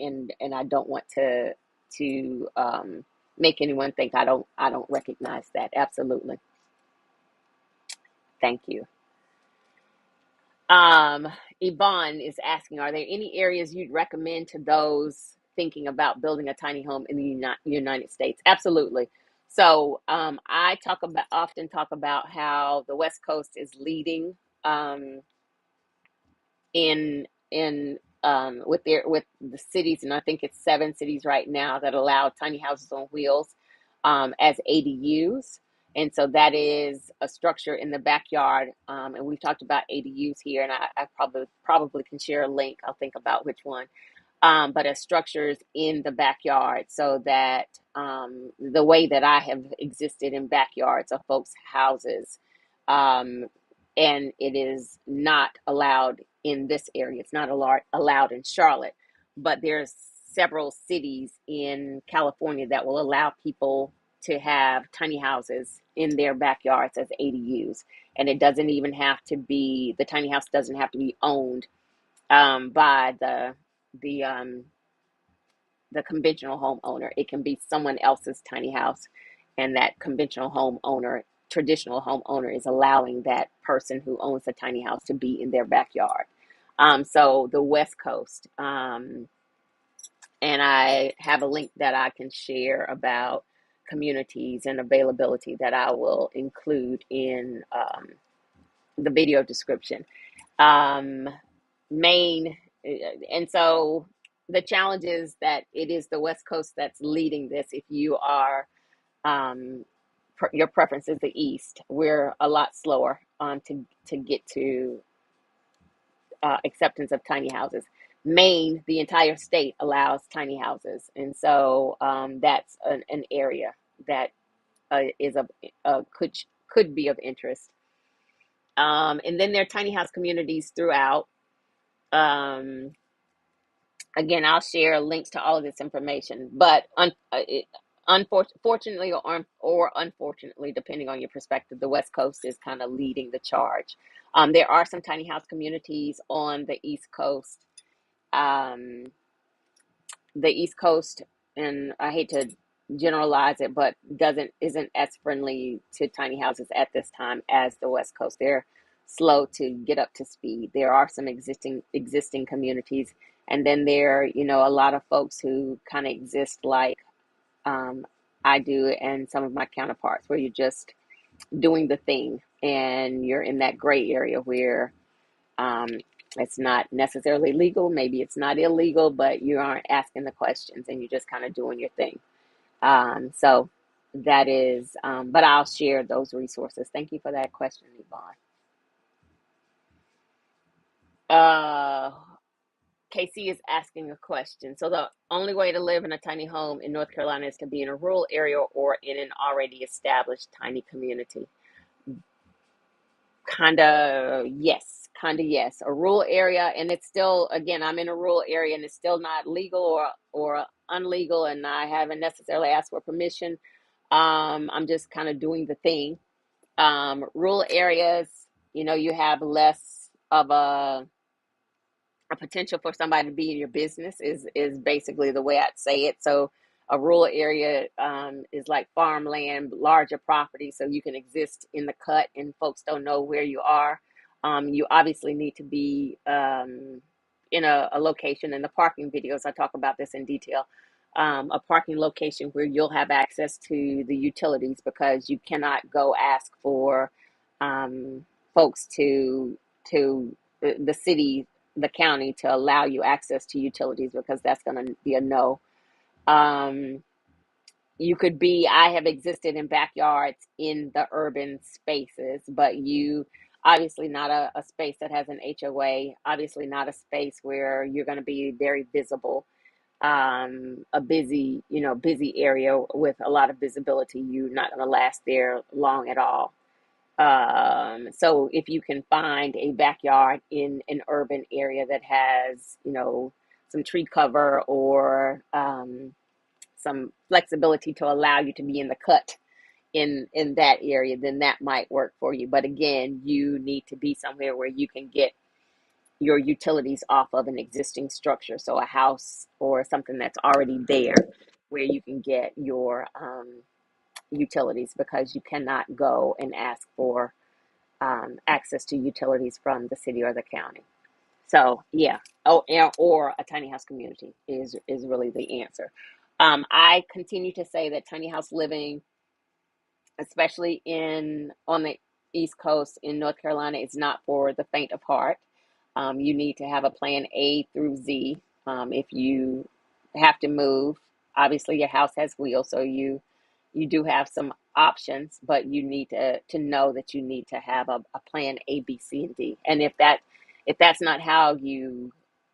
don't want to make anyone think I don't recognize that. Absolutely. Thank you. Um, Yvonne is asking, are there any areas you'd recommend to those thinking about building a tiny home in the United States? Absolutely. So I often talk about how the West Coast is leading um, with the cities, and I think it's 7 cities right now that allow tiny houses on wheels as ADUs. And so that is a structure in the backyard. And we've talked about ADUs here, and I probably can share a link. I'll think about which one. But as structures in the backyard, so that the way that I have existed in backyards of folks' houses, um, and it is not allowed in this area. It's not allowed in Charlotte, but there's several cities in California that will allow people to have tiny houses in their backyards as ADUs, and it doesn't even have to be the tiny house doesn't have to be owned by the um, the conventional homeowner. It can be someone else's tiny house, and that traditional homeowner, is allowing that person who owns the tiny house to be in their backyard. So the West Coast, and I have a link that I can share about communities and availability that I will include in the video description. Um, Maine, and so the challenge is that it is the West Coast that's leading this. If you are um, your preference is the East, we're a lot slower to get to acceptance of tiny houses. Maine, the entire state allows tiny houses, and so that's an area that is could be of interest. And then there are tiny house communities throughout. Um, Again, I'll share links to all of this information, but unfortunately or unfortunately, depending on your perspective, the West Coast is kind of leading the charge. There are some tiny house communities on the East Coast. Um, the East Coast, and I hate to generalize it, but doesn't isn't as friendly to tiny houses at this time as the West Coast. They're slow to get up to speed. There are some existing communities, and then there a lot of folks who kind of exist like um, I do, and some of my counterparts, where you're just doing the thing, and you're in that gray area where um, it's not necessarily legal. Maybe it's not illegal, but you aren't asking the questions and you're just kind of doing your thing. So that is, but I'll share those resources. Thank you for that question, Yvonne. Uh, KC is asking a question. So the only way to live in a tiny home in North Carolina is to be in a rural area or in an already established tiny community. Kind of yes. A rural area, and it's still, again, I'm in a rural area, and it's still not legal or unlegal, and I haven't necessarily asked for permission. I'm just kind of doing the thing. Rural areas, you have less of a potential for somebody to be in your business is basically the way I'd say it. So a rural area is like farmland, larger property, so you can exist in the cut and folks don't know where you are. You obviously need to be in a location. In the parking videos, I talk about this in detail. A parking location where you'll have access to the utilities, because you cannot go ask for folks to the city, the county, to allow you access to utilities, because that's going to be a no. Um, I have existed in backyards in the urban spaces, but you obviously not a space that has an HOA, obviously not a space where you're going to be very visible. A busy area with a lot of visibility, you're not going to last there long at all. So if you can find a backyard in an urban area that has, some tree cover or some flexibility to allow you to be in the cut in that area, then that might work for you. But again, you need to be somewhere where you can get your utilities off of an existing structure. So a house or something that's already there where you can get your utilities, because you cannot go and ask for access to utilities from the city or the county. So yeah, or a tiny house community is really the answer. I continue to say that tiny house living, especially in on the East Coast in North Carolina, is not for the faint of heart. You need to have a plan A through Z. If you have to move, obviously your house has wheels, so you do have some options, but you need to know that you need to have a plan A, B, C, and D. And if that's not how you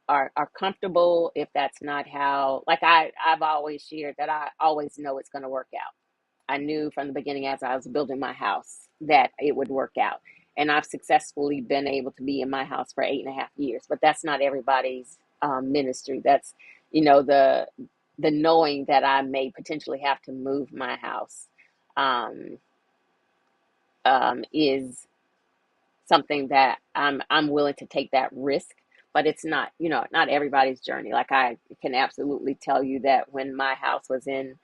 are comfortable, if that's not how, like I've always shared that I always know it's going to work out. I knew from the beginning as I was building my house that it would work out. And I've successfully been able to be in my house for 8.5 years. But that's not everybody's ministry. That's, the knowing that I may potentially have to move my house um, is something that I'm willing to take that risk. But it's not, not everybody's journey. Like I can absolutely tell you that when my house was in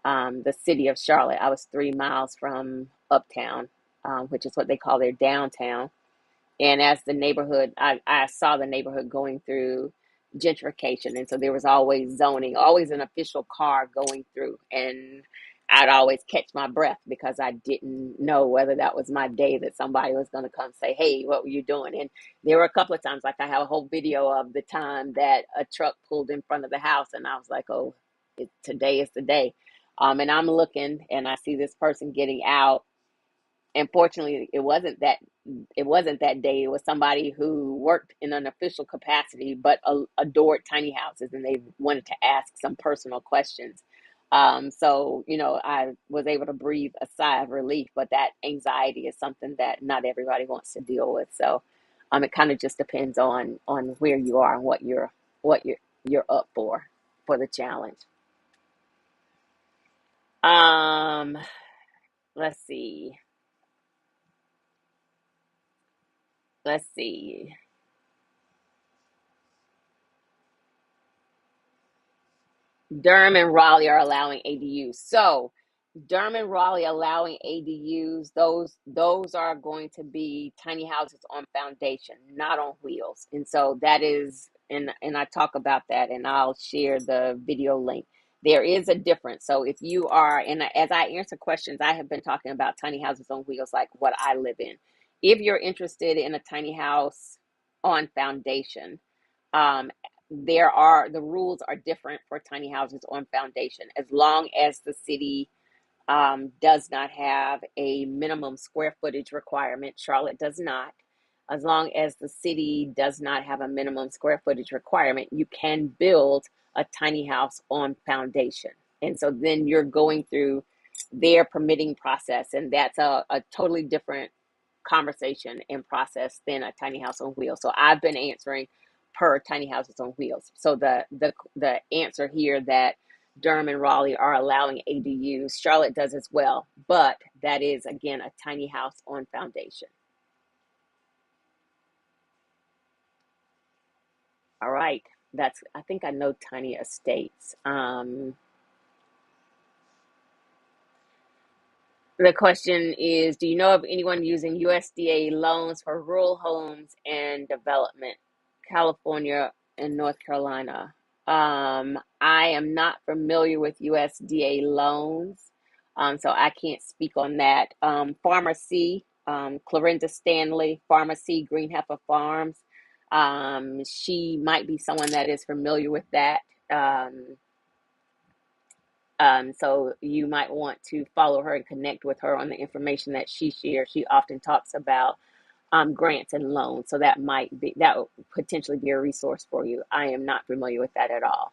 the city of Charlotte. I was 3 miles from Uptown, which is what they call their downtown. And as the neighborhood, I saw the neighborhood going through gentrification. And so there was always zoning, always an official car going through. And I'd always catch my breath because I didn't know whether that was my day that somebody was going to come say, hey, what were you doing? And there were a couple of times, like I have a whole video of the time that a truck pulled in front of the house. And I was like, oh, today is the day. And I'm looking and I see this person getting out. And fortunately, it wasn't that day. It was somebody who worked in an official capacity, but adored tiny houses, and they wanted to ask some personal questions. So I was able to breathe a sigh of relief, but that anxiety is something that not everybody wants to deal with. So, it kind of just depends on where you are and what you're up for the challenge. Um, let's see. Let's see. Durham and Raleigh are allowing ADUs. So Durham and Raleigh allowing ADUs, those are going to be tiny houses on foundation, not on wheels. And so that is, and I talk about that, and I'll share the video link. There is a difference. So if you are, and as I answer questions, I have been talking about tiny houses on wheels, like what I live in. If you're interested in a tiny house on foundation, um, the rules are different for tiny houses on foundation, as long as the city does not have a minimum square footage requirement. Charlotte does not. As long as the city does not have a minimum square footage requirement, you can build a tiny house on foundation. And so then you're going through their permitting process, and that's a totally different conversation and process than a tiny house on wheels. So I've been answering per tiny houses on wheels. So the answer here that Durham and Raleigh are allowing ADUs, Charlotte does as well, but that is again a tiny house on foundation. All right, that's, I think I know tiny estates. The question is, do you know of anyone using USDA loans for rural homes and development, California and North Carolina? I am not familiar with USDA loans, so I can't speak on that. Farmer C, Clarinda Stanley, Farmer C, Green Heifer Farms. She might be someone that is familiar with that. Um, so you might want to follow her and connect with her on the information that she shares. She often talks about grants and loans, so that would potentially be a resource for you. I am not familiar with that at all.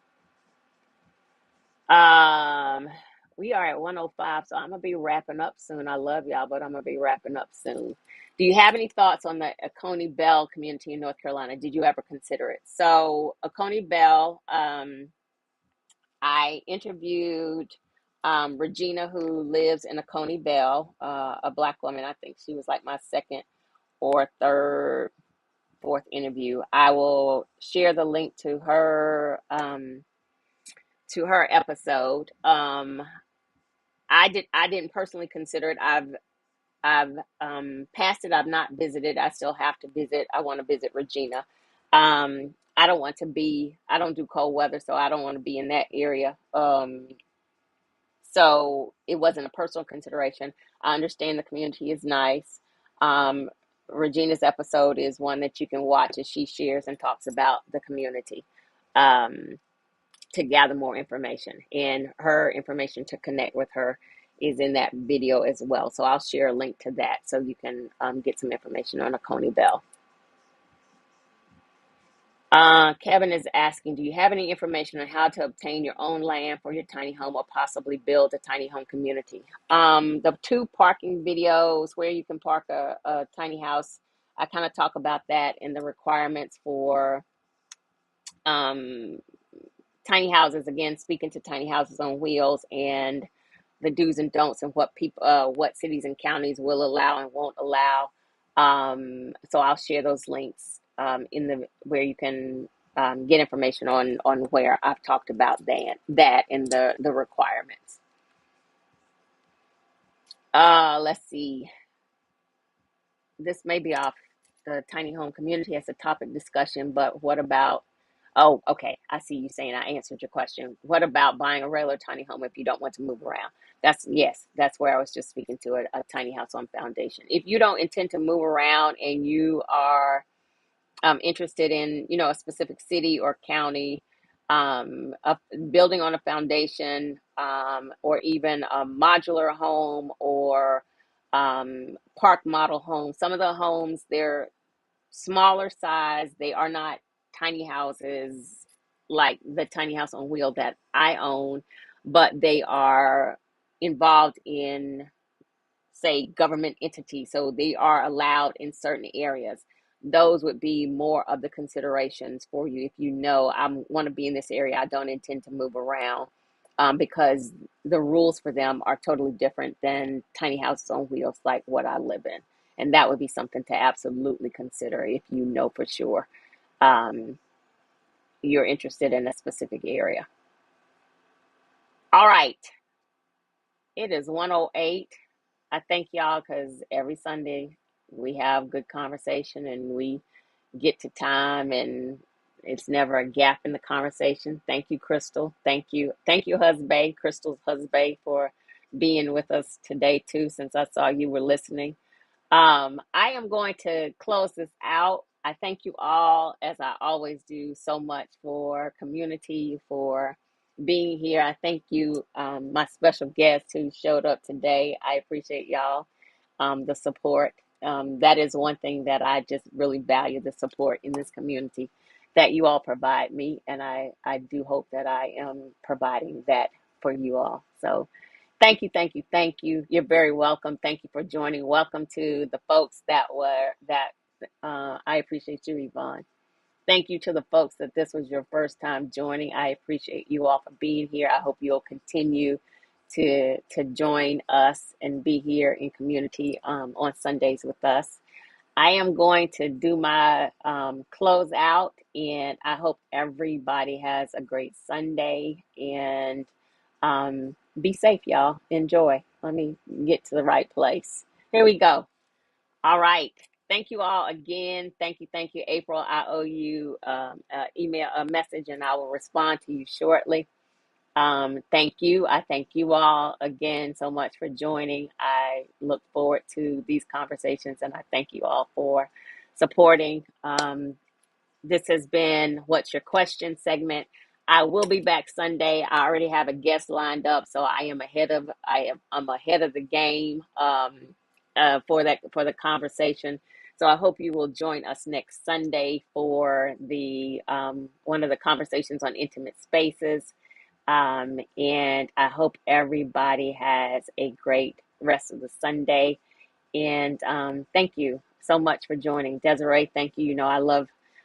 Um, we are at 105, so I'm gonna be wrapping up soon. I love y'all, but I'm gonna be wrapping up soon. Do you have any thoughts on the Coney Bell community in North Carolina? Did you ever consider it? So, Coney Bell, I interviewed Regina, who lives in Coney Bell, a Black woman. I think she was like my second or third, fourth interview. I will share the link to her episode. I didn't personally consider it. I've passed it. I've not visited. I still have to visit. I want to visit Regina. I don't want to be. I don't do cold weather, so I don't want to be in that area. So it wasn't a personal consideration. I understand the community is nice. Um, Regina's episode is one that you can watch as she shares and talks about the community. Um, to gather more information, and her information to connect with her is in that video as well. So I'll share a link to that so you can get some information on a Coney Bell. Kevin is asking, do you have any information on how to obtain your own land for your tiny home or possibly build a tiny home community? The two parking videos where you can park a tiny house, I kind of talk about that and the requirements for um, tiny houses. Again, speaking to tiny houses on wheels and the do's and don'ts and what cities and counties will allow and won't allow. So I'll share those links in the where you can get information on where I've talked about that and the requirements. Let's see. This may be off the tiny home community as a topic discussion, but what about? Oh, okay. I see you saying I answered your question. What about buying a regular tiny home if you don't want to move around? Yes, that's where I was just speaking to a tiny house on foundation. If you don't intend to move around and you are interested in, a specific city or county, building on a foundation, or even a modular home or park model home. Some of the homes, they're smaller size. They are not tiny houses like the tiny house on wheel that I own, but they are involved in, say, government entities, so they are allowed in certain areas. Those would be more of the considerations for you if you know I want to be in this area. I don't intend to move around, because the rules for them are totally different than tiny houses on wheels like what I live in. And that would be something to absolutely consider if you know for sure um, you're interested in a specific area. All right, it is 1:08. I thank y'all because every Sunday we have good conversation and we get to time and it's never a gap in the conversation. Thank you, Crystal. Thank you. Thank you, husband, Crystal's husband, for being with us today too, since I saw you were listening. I am going to close this out. I thank you all, as I always do, so much for community, for being here. I thank you, my special guest who showed up today. I appreciate y'all, the support. That is one thing that I just really value, the support in this community that you all provide me. And I do hope that I am providing that for you all. So thank you, thank you, thank you. You're very welcome. Thank you for joining. Welcome to the folks I appreciate you, Yvonne. Thank you to the folks that this was your first time joining. I appreciate you all for being here. I hope you'll continue to join us and be here in community on Sundays with us. I am going to do my close out, and I hope everybody has a great Sunday and be safe, y'all. Enjoy. Let me get to the right place. Here we go. All right. Thank you all again. Thank you, April. I owe you email a message, and I will respond to you shortly. Thank you. I thank you all again so much for joining. I look forward to these conversations, and I thank you all for supporting. This has been What's Your Question segment. I will be back Sunday. I already have a guest lined up, so I'm ahead of the game for the conversation. So I hope you will join us next Sunday for the one of the conversations on intimate spaces. And I hope everybody has a great rest of the Sunday. And thank you so much for joining. Desiree, thank you. You know,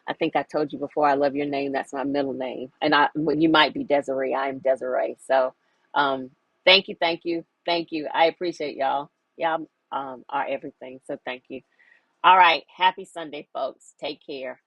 I think I told you before, I love your name. That's my middle name. And well, you might be Desiree. I am Desiree. So um, thank you, thank you, thank you. I appreciate y'all. Y'all are everything. So thank you. All right. Happy Sunday, folks. Take care.